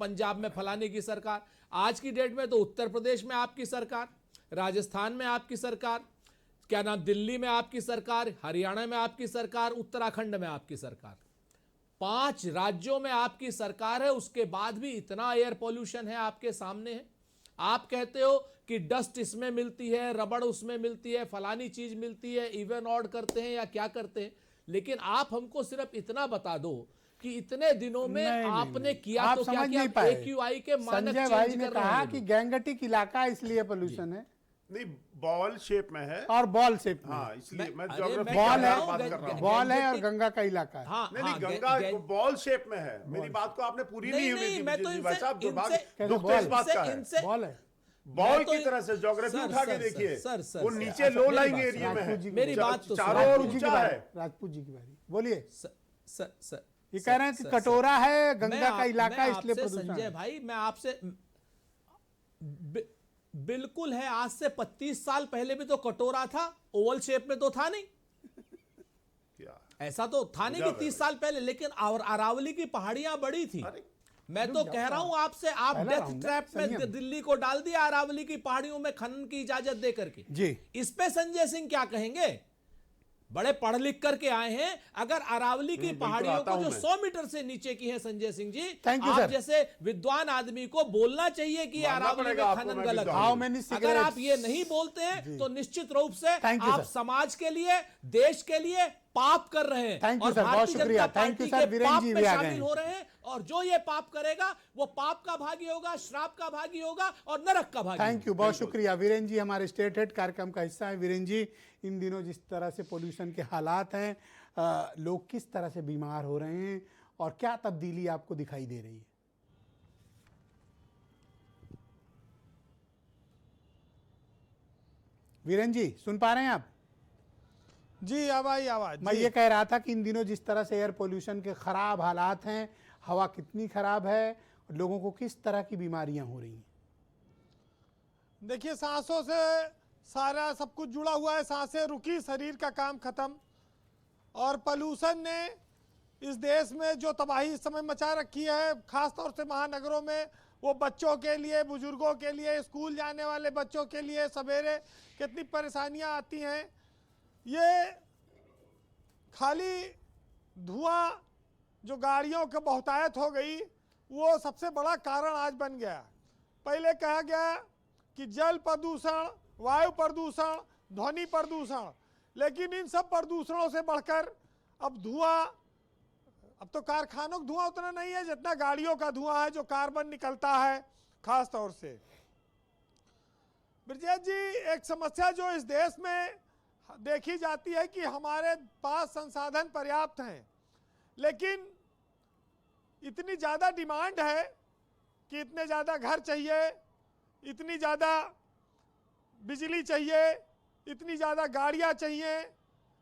पंजाब में फलाने की सरकार। आज की डेट में तो उत्तर प्रदेश में आपकी सरकार, राजस्थान में आपकी सरकार, क्या नाम, दिल्ली में आपकी सरकार, हरियाणा में आपकी सरकार, उत्तराखंड में आपकी सरकार। 5 राज्यों में आपकी सरकार है, उसके बाद भी इतना एयर पॉल्यूशन है आपके सामने है। आप कहते हो कि डस्ट इसमें मिलती है, रबड़ उसमें मिलती है, फलानी चीज मिलती है, इवन ऑड करते हैं या क्या करते हैं, लेकिन आप हमको सिर्फ इतना बता दो कि इतने दिनों में आपने किया आप तो क्या समझ किया? नहीं पाए। AQI के मानक संजय भाई चेंज ने कर रहे कहा हैं कि लोग। गैंगटिक इलाका इसलिए पोल्यूशन है, नहीं, बॉल शेप में है। और बॉल शेप में। हाँ, इसलिए मैं अरे ज्योग्राफी मैं बॉल कह रहा है, हूं, बात कर रहा हूँ। बॉल है और गैंगटिक- गंगा का इलाका है। हाँ, नहीं हाँ, नहीं, गंगा गैंग- बॉल शेप में है। मेरी बात को आपने पूरी नहीं होने दी। मैं तो भाई साहब, जो बात कैसे दुख तो इस बॉल? बात का है। इनसे बॉल है। बॉल मैं तो की तरह से ज्योग्राफी सर, उठा के सर, देखिए, सर, सर, वो सर, नीचे अच्छा, लो मेरी लाइंग बात एरिया में है, राजपूत जी की मेरी बात तो चारों सुनो। ओर राजपूत जी की ऊंचा बारी, है। राजपूत जी की बारी, बोलिए। सर, ये कह रहे हैं कि कटोरा है, गंगा का इलाका, इसलिए आपसे प्रदूषण संजय है। भाई, मैं आपसे बिल्कुल है। आज से 25 साल पहले भी तो कटोरा था, ओवल शेप में तो था नहीं, क्या? ऐसा तो था नहीं कि 30 साल पहले। लेकिन और अरावली की पहाड़ियां बड़ी थी। अरे, मैं तो कह रहा हूं आपसे, आप पहला डेथ राउंड है, ट्रैप में संयम। दिल्ली को डाल दिया अरावली की पहाड़ियों में खनन की इजाजत दे करके। जी। इस पे संजय सिंह क्या कहेंगे? बड़े पढ़ लिख करके आए हैं। अगर अरावली की बिल्कुल पहाड़ियों आता को हूं जो मैं। 100 मीटर से नीचे की है संजय सिंह जी, Thank you, आप sir. जैसे विद्वान आदमी को बोलना चाहिए कि मानना अरावली में पड़ेगा आपको, खनन मैं गलत विद्वान है। How many अगर cigarettes? आप ये नहीं बोलते हैं तो निश्चित रूप से Thank you, आप sir. समाज के लिए, देश के लिए पाप कर रहे हैं। Thank you, और sir. बहुत भारतीय शुक्रिया। जनता Thank you, पार्टी sir. के वीरेंद्र पाप जी में भी आ गए शामिल हैं। हो रहे हैं। और जो ये पाप करेगा वो पाप का भागी होगा, श्राप का भागी होगा और नरक का भागी थैंक यू, बहुत शुक्रिया। वीरेंद्र जी हमारे स्टेट हेड कार्यक्रम का हिस्सा है। वीरेंद्र जी, इन दिनों जिस तरह से पोल्यूशन के हालात हैं, लोग किस तरह से बीमार हो रहे हैं और क्या तब्दीली आपको दिखाई दे रही है? वीरेंद्र जी, सुन पा रहे हैं आप? जी, आवाज। मैं ये कह रहा था कि इन दिनों जिस तरह से एयर पोल्यूशन के खराब हालात हैं, हवा कितनी खराब है, लोगों को किस तरह की बीमारियां हो रही हैं? देखिए, सांसों से सारा सब कुछ जुड़ा हुआ है। सांसें रुकी, शरीर का काम खत्म। और पोल्यूशन ने इस देश में जो तबाही इस समय मचा रखी है, खास तौर से महानगरों में, वो बच्चों के लिए, बुजुर्गों के लिए, स्कूल जाने वाले बच्चों के लिए सवेरे कितनी परेशानियां आती हैं। ये खाली धुआं जो गाड़ियों की बहुतायत हो गई, वो सबसे बड़ा कारण आज बन गया। पहले कहा गया कि जल प्रदूषण, वायु प्रदूषण, ध्वनि प्रदूषण, लेकिन इन सब प्रदूषणों से बढ़कर अब धुआं, अब तो कारखानों का धुआं उतना नहीं है जितना गाड़ियों का धुआं है, जो कार्बन निकलता है खास तौर से। ब्रजेश जी, एक समस्या जो इस देश में देखी जाती है कि हमारे पास संसाधन पर्याप्त हैं, लेकिन इतनी ज़्यादा डिमांड है कि इतने ज़्यादा घर चाहिए, इतनी ज़्यादा बिजली चाहिए, इतनी ज़्यादा गाड़ियाँ चाहिए,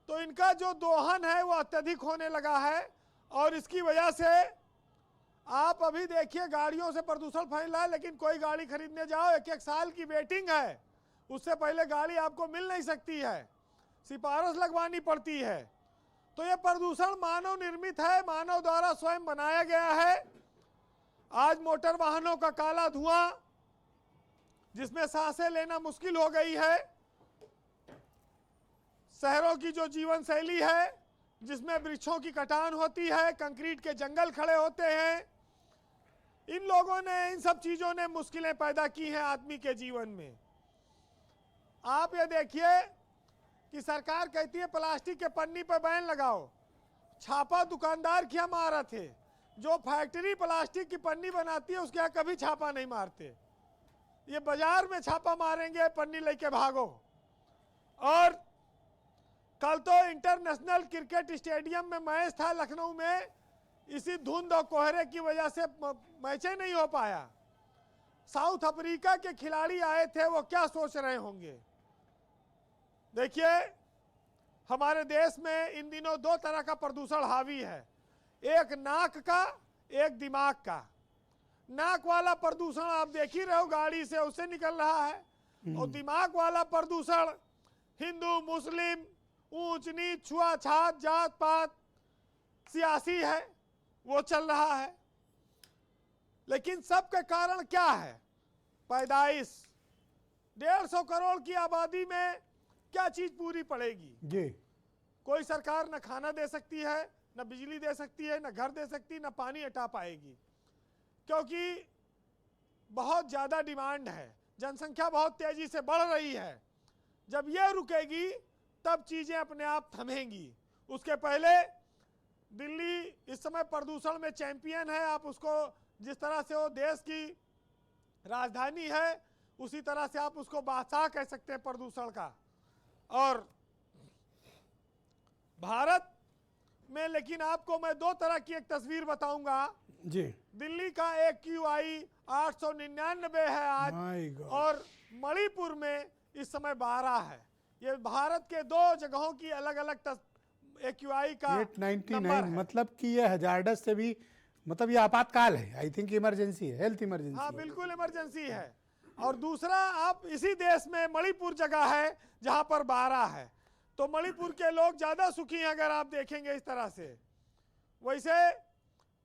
तो इनका जो दोहन है वो अत्यधिक होने लगा है। और इसकी वजह से आप अभी देखिए, गाड़ियों से प्रदूषण फैल रहा है, लेकिन कोई गाड़ी खरीदने जाओ, 1-1 साल की वेटिंग है, उससे पहले गाड़ी आपको मिल नहीं सकती है, सिफारिश लगवानी पड़ती है। तो ये प्रदूषण मानव निर्मित है, मानव द्वारा स्वयं बनाया गया है। आज मोटर वाहनों का काला धुआं, जिसमें सांसें लेना मुश्किल हो गई है, शहरों की जो जीवन शैली है, जिसमें वृक्षों की कटान होती है, कंक्रीट के जंगल खड़े होते हैं, इन लोगों ने, इन सब चीज़ों ने मुश्किलें पैदा की हैं आदमी के जीवन में। आप ये देखिए कि सरकार कहती है प्लास्टिक के पन्नी पर बैन लगाओ, छापा दुकानदार की हम महारत है। जो फैक्ट्री प्लास्टिक की पन्नी बनाती है उसके यहाँ कभी छापा नहीं मारते। ये बाजार में छापा मारेंगे, पन्नी लेके भागो। और कल तो इंटरनेशनल क्रिकेट स्टेडियम में मैच था लखनऊ में, इसी धुंध और कोहरे की वजह से मैच नहीं हो पाया। साउथ अफ्रीका के खिलाड़ी आए थे, वो क्या सोच रहे होंगे। देखिए, हमारे देश में इन दिनों दो तरह का प्रदूषण हावी है, एक नाक का, एक दिमाग का। नाक वाला प्रदूषण आप देख ही रहे हो, गाड़ी से उससे निकल रहा है, और दिमाग वाला प्रदूषण हिंदू मुस्लिम, ऊंच नीच, छुआछात, जात पात, सियासी है, वो चल रहा है। लेकिन सबके कारण क्या है? पैदाइश। 150 करोड़ की आबादी में क्या चीज पूरी पड़ेगी जी। कोई सरकार न खाना दे सकती है, न बिजली दे सकती है, न घर दे सकती, न पानी हटा पाएगी, क्योंकि बहुत ज्यादा डिमांड है, जनसंख्या बहुत तेजी से बढ़ रही है। जब ये रुकेगी तब चीजें अपने आप थमेंगी। उसके पहले दिल्ली इस समय प्रदूषण में चैंपियन है। आप उसको जिस तरह से वो देश की राजधानी है, उसी तरह से आप उसको बादशाह कह सकते हैं प्रदूषण का। और भारत में लेकिन आपको मैं दो तरह की एक तस्वीर बताऊंगा जी। दिल्ली का AQI 899 है आज, My God। और मणिपुर में इस समय 12 है। ये भारत के दो जगहों की अलग अलग AQI का 899 नंबर है। मतलब कि ये हजारडस से भी, मतलब ये आपातकाल है। आई थिंक इमरजेंसी है, हेल्थ इमरजेंसी। हाँ, बिल्कुल इमरजेंसी है। और दूसरा, आप इसी देश में मणिपुर जगह है जहां पर 12 है, तो मणिपुर के लोग ज्यादा सुखी हैं अगर आप देखेंगे इस तरह से। वैसे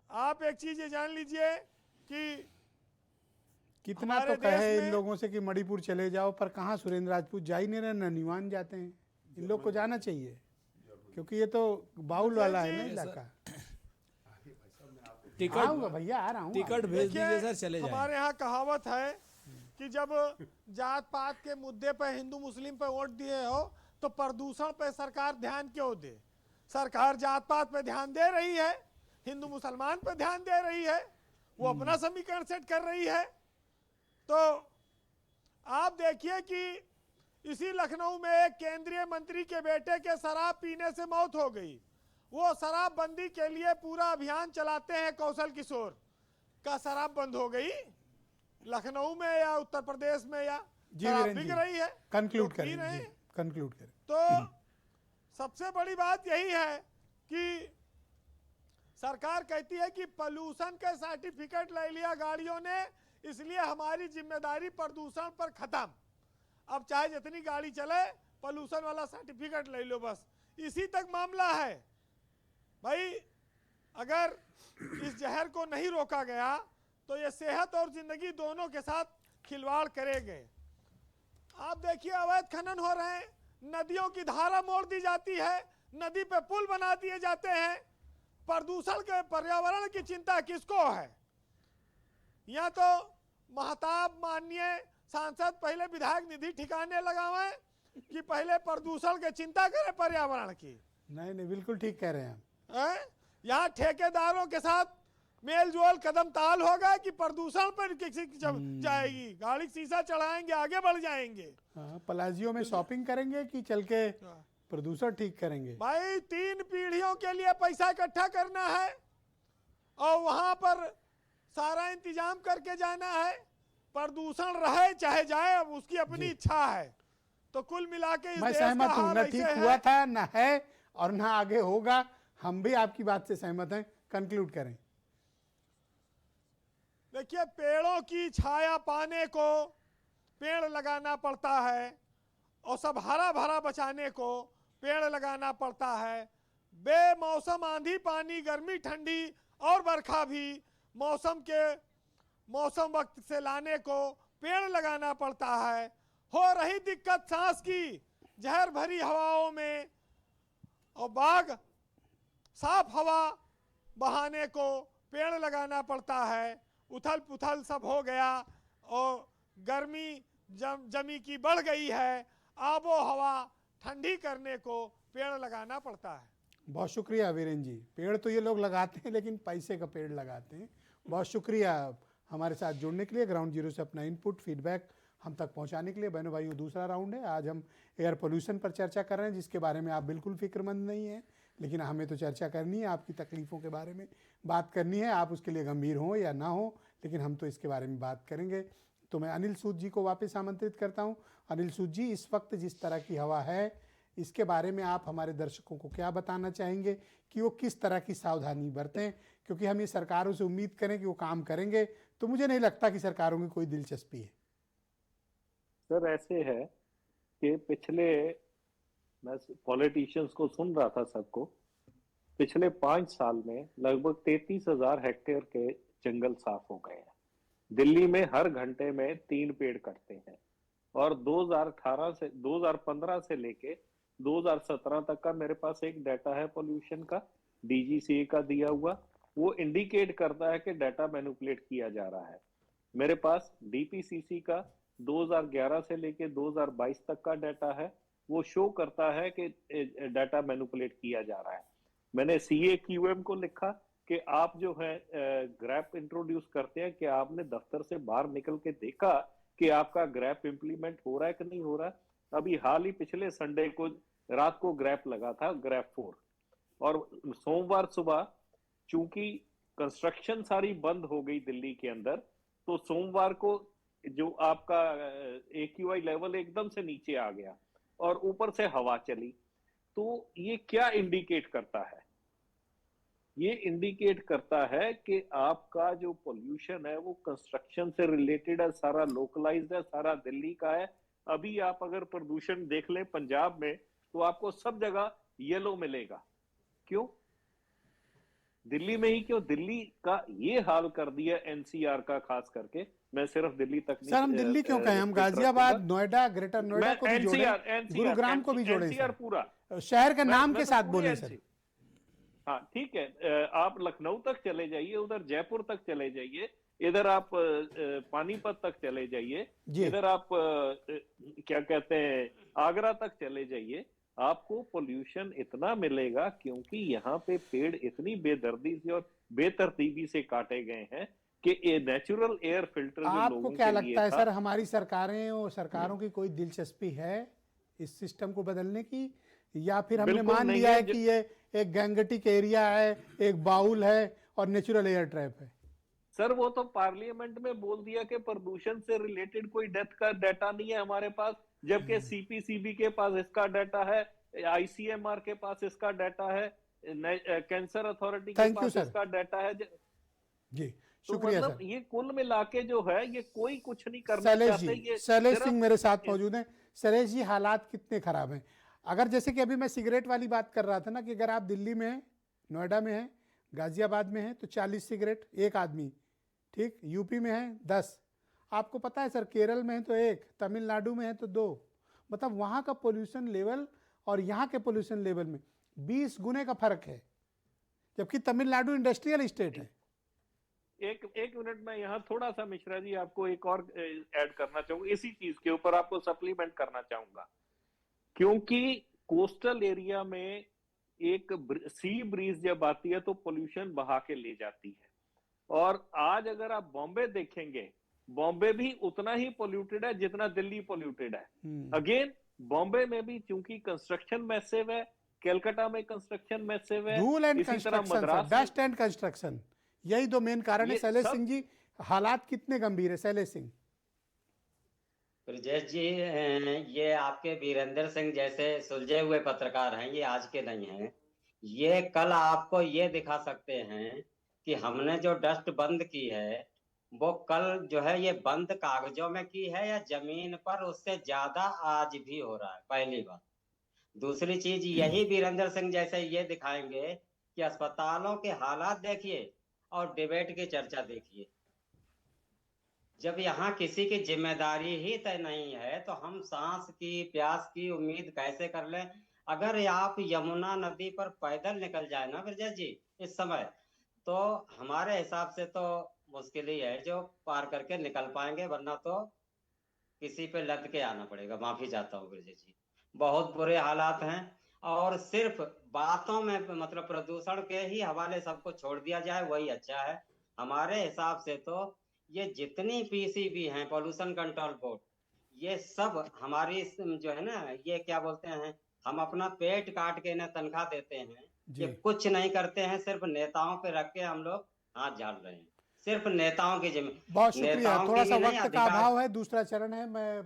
आप एक चीज ये जान लीजिए कि कितना हमारे तो कहे देश इन में- लोगों से कि मणिपुर चले जाओ, पर कहाँ सुरेंद्र राजपूत जा ही नहीं रहे, ननीवान जाते हैं। इन लोग को जाना चाहिए, क्योंकि ये तो बाउल वाला है ना इलाका। आऊंगा भैया, आ रहा हूँ। टिकट भेज देखिए, दीजिए सर, चले जाएं। हमारे यहाँ कहावत है कि जब जात पात के मुद्दे पे हिंदू मुस्लिम पे वोट दिए हो तो प्रदूषण पे सरकार ध्यान क्यों दे। सरकार जात पात पे ध्यान दे रही है, हिंदू मुसलमान पे ध्यान दे रही है, वो अपना समीकरण सेट कर रही है। तो आप देखिए कि इसी लखनऊ में एक केंद्रीय मंत्री के बेटे के शराब पीने से मौत हो गई। वो शराब बंदी के लिए पूरा अभियान चलाते हैं कौशल किशोर का। शराब बंद हो गई लखनऊ में या उत्तर प्रदेश में, या जी शराब वीरेंद्र बिक जी, रही है, कंक्लूड लोग पी करें रहे जी, हैं। कंक्लूड करें। तो सबसे बड़ी बात यही है कि सरकार कहती है कि पोल्यूशन के सर्टिफिकेट ले लिया गाड़ियों ने, इसलिए हमारी जिम्मेदारी प्रदूषण पर खत्म। अब चाहे जितनी गाड़ी चले, पोल्यूशन वाला सर्टिफिकेट ले लो, बस इसी तक मामला है। भाई, अगर इस जहर को नहीं रोका गया तो ये सेहत और जिंदगी दोनों के साथ खिलवाड़ करेंगे। आप देखिए, अवैध खनन हो रहे हैं, नदियों की धारा मोड़ दी जाती है, नदी पे पुल बना दिए जाते हैं। प्रदूषण के, पर्यावरण की चिंता किसको है? या तो महताब माननीय सांसद पहले विधायक निधि ठिकाने लगावें कि पहले प्रदूषण की चिंता करें पर्यावरण की। नहीं नहीं, बिल्कुल ठीक कह रहे हैं आप। यहाँ ठेकेदारों के साथ मेल जोल कदम ताल होगा कि प्रदूषण पर किसी की जाएगी, गाड़ी शीशा चढ़ाएंगे, आगे बढ़ जाएंगे। हाँ, पलाजियो में शॉपिंग करेंगे कि चल के प्रदूषण ठीक करेंगे। भाई, 3 पीढ़ियों के लिए पैसा इकट्ठा करना है और वहां पर सारा इंतजाम करके जाना है। प्रदूषण रहे चाहे जाए, अब उसकी अपनी इच्छा है। तो कुल मिला के इस मैं देश का सहमत हूँ, हाल ना ऐसे ठीक है। हुआ था, ना है, और ना आगे होगा। हम भी आपकी बात से सहमत हैं। कंक्लूड करें। देखिए, पेड़ों की छाया पाने को पेड़ लगाना पड़ता है, और सब हरा भरा बचाने को पेड़ लगाना पड़ता है। बेमौसम आंधी पानी, गर्मी ठंडी और बरखा भी मौसम वक्त से लाने को पेड़ लगाना पड़ता है। हो रही दिक्कत सांस की जहर भरी हवाओं में, और बाग साफ हवा बहाने को पेड़ लगाना पड़ता है। उथल पुथल सब हो गया और गर्मी जमी की बढ़ गई है, आबो हवा ठंडी करने को पेड़ लगाना पड़ता है। बहुत शुक्रिया वीरेंद्र जी। पेड़ तो ये लोग लगाते हैं, लेकिन पैसे का पेड़ लगाते हैं। बहुत शुक्रिया। हमारे साथ जुड़ने के लिए, ग्राउंड जीरो से अपना इनपुट फीडबैक हम तक पहुंचाने के लिए। बहनों भाइयों, दूसरा राउंड है। आज हम एयर पोल्यूशन पर चर्चा कर रहे हैं, जिसके बारे में आप बिल्कुल फिक्रमंद नहीं हैं, लेकिन हमें तो चर्चा करनी है, आपकी तकलीफ़ों के बारे में बात करनी है। आप उसके लिए गंभीर हों या ना हो, लेकिन हम तो इसके बारे में बात करेंगे। तो मैं अनिल सूद जी को वापस आमंत्रित करता हूं। अनिल सूद जी, इस वक्त जिस तरह की हवा है, इसके बारे में आप हमारे दर्शकों को क्या बताना चाहेंगे कि वो किस तरह की सावधानी बरतें? क्योंकि हम ये सरकारों से उम्मीद करें कि वो काम करेंगे, तो मुझे नहीं लगता कि सरकारों की कोई दिलचस्पी है। सर ऐसे है कि मैं पॉलिटिशियंस को सुन रहा था सबको, पिछले 5 साल में लगभग 33,000 हेक्टेयर के जंगल साफ हो गए हैं। दिल्ली में हर घंटे में 3 पेड़ कटते हैं, और 2015 से लेके 2017 तक का मेरे पास एक डाटा है पोल्यूशन का, डीजीसीए का दिया हुआ। वो इंडिकेट करता है कि डाटा मैनिपुलेट किया जा रहा है। मेरे पास डीपीसीसी का 2011 से लेके 2022 तक का डाटा है, वो शो करता है कि डाटा मैनिपुलेट किया जा रहा है। मैंने CAQM को लिखा कि आप जो है ग्रैप इंट्रोड्यूस करते हैं, कि आपने दफ्तर से बाहर निकल के देखा कि आपका ग्रैप इंप्लीमेंट हो रहा है कि नहीं हो रहा है। अभी हाल ही पिछले संडे को रात को ग्रैप लगा था, ग्रैप 4, और सोमवार सुबह चूंकि कंस्ट्रक्शन सारी बंद हो गई दिल्ली के अंदर, तो सोमवार को जो आपका AQI लेवल एकदम से नीचे आ गया और ऊपर से हवा चली। तो ये क्या इंडिकेट करता है? ये इंडिकेट करता है कि आपका जो पोल्यूशन है वो कंस्ट्रक्शन से रिलेटेड है, सारा लोकलाइज्ड है, सारा दिल्ली का है। अभी आप अगर प्रदूषण देख लें पंजाब में, तो आपको सब जगह येलो मिलेगा। क्यों? दिल्ली में ही क्यों? दिल्ली का ये हाल कर दिया NCR का, खास करके। मैं सिर्फ दिल्ली तक नहीं, सर हम दिल्ली क्यों कहें? हम गाजियाबाद, नोएडा, ग्रेटर नोएडा को भी जोड़ें, गुरुग्राम को भी जोड़ें, NCR पूरा शहर के नाम के साथ बोले सर। हाँ ठीक है, आप लखनऊ तक चले जाइए, उधर जयपुर तक चले जाइए, इधर आप पानीपत तक चले जाइए, इधर आप क्या कहते हैं आगरा तक चले जाइए, आपको पोल्यूशन इतना मिलेगा, क्योंकि यहाँ पे पेड़ इतनी बेदर्दी से और बेतरतीबी से काटे गए हैं कि ये नेचुरल एयर फिल्टर आपको क्या लगता है सर, हमारी सरकारें और सरकारों की कोई दिलचस्पी है इस सिस्टम को बदलने की, या फिर हमने मान लिया है कि ये एक गैंगटिक एरिया है, एक बाउल है और नेचुरल एयर ट्रैप है? सर वो तो पार्लियामेंट में बोल दिया कि प्रदूषण से रिलेटेड कोई डेथ का डाटा नहीं है हमारे पास, जबकि CPCB के पास इसका डाटा है, ICMR के पास इसका डाटा है, कैंसर अथॉरिटी के पास इसका डाटा है। जी शुक्रिया तो मतलब सर। ये कुल मिला के जो है ये कोई कुछ नहीं करना चाहते। शैलेश सिंह मेरे साथ मौजूद हैं। शैलेश जी, हालात कितने खराब हैं? अगर जैसे कि अभी मैं सिगरेट वाली बात कर रहा था ना, कि अगर आप दिल्ली में हैं, नोएडा में हैं, गाजियाबाद में हैं, तो 40 सिगरेट एक आदमी, ठीक। यूपी में है 10, आपको पता है सर केरल में है तो 1, तमिलनाडु में है तो 2। मतलब वहाँ का पोल्यूशन लेवल और यहाँ के पोल्यूशन लेवल में 20 गुने का फर्क है, जबकि तमिलनाडु इंडस्ट्रियल स्टेट है। एक मिनट में यहाँ थोड़ा सा मिश्रा जी आपको एक और ऐड करना चाहूंगा, इसी चीज के ऊपर आपको सप्लीमेंट करना चाहूंगा, क्योंकि कोस्टल एरिया में एक सी ब्रीज जब आती है तो पोल्यूशन बहा के ले जाती है। और आज अगर आप बॉम्बे देखेंगे, बॉम्बे भी उतना ही पोल्यूटेड है जितना दिल्ली पोल्यूटेड है। अगेन बॉम्बे में भी चूंकि कंस्ट्रक्शन मैसिव है, कलकत्ता में कंस्ट्रक्शन मैसिव है, धूल एंड इसी तरह construction, Madras, dust and construction, यही 2 मेन कारण है। शैलेश सिंह जी, हालात कितने गंभीर है? शैलेश सिंह। ब्रजेश जी, ये आपके वीरेंद्र सिंह जैसे सुलझे हुए पत्रकार हैं, ये आज के नहीं हैं। ये कल आपको ये दिखा सकते हैं कि हमने जो डस्ट बंद की है वो कल जो है ये बंद कागजों में की है या जमीन पर उससे ज्यादा आज भी हो रहा है, पहली बात। दूसरी चीज, यही वीरेंद्र सिंह जैसे ये दिखाएंगे कि अस्पतालों के हालात देखिए और डिबेट की चर्चा देखिए। जब यहाँ किसी की जिम्मेदारी ही तय नहीं है तो हम सांस की प्यास की उम्मीद कैसे कर लें? अगर आप यमुना नदी पर पैदल निकल जाए ना ब्रजेश जी इस समय, तो हमारे हिसाब से तो मुश्किल ही है जो पार करके निकल पाएंगे, वरना तो किसी पे लद के आना पड़ेगा। माफी चाहता हूँ ब्रजेश जी, बहुत बुरे हालात हैं। और सिर्फ बातों में मतलब प्रदूषण के ही हवाले सबको छोड़ दिया जाए वही अच्छा है। हमारे हिसाब से तो ये जितनी पीसीबी हैं, पॉल्यूशन कंट्रोल बोर्ड, ये सब हमारी जो है ना, ये क्या बोलते हैं, हम अपना पेट काट के इन्हें तनख्वाह देते हैं, ये कुछ नहीं करते हैं, सिर्फ नेताओं पे रख के हम लोग हाथ झाड़ रहे हैं, सिर्फ नेताओं की जिम्मे। बहुत शुक्रिया। नेताओं थोड़ा की सा ही नहीं, वक्त का अधिकार- अभाव है, दूसरा चरण है। मैं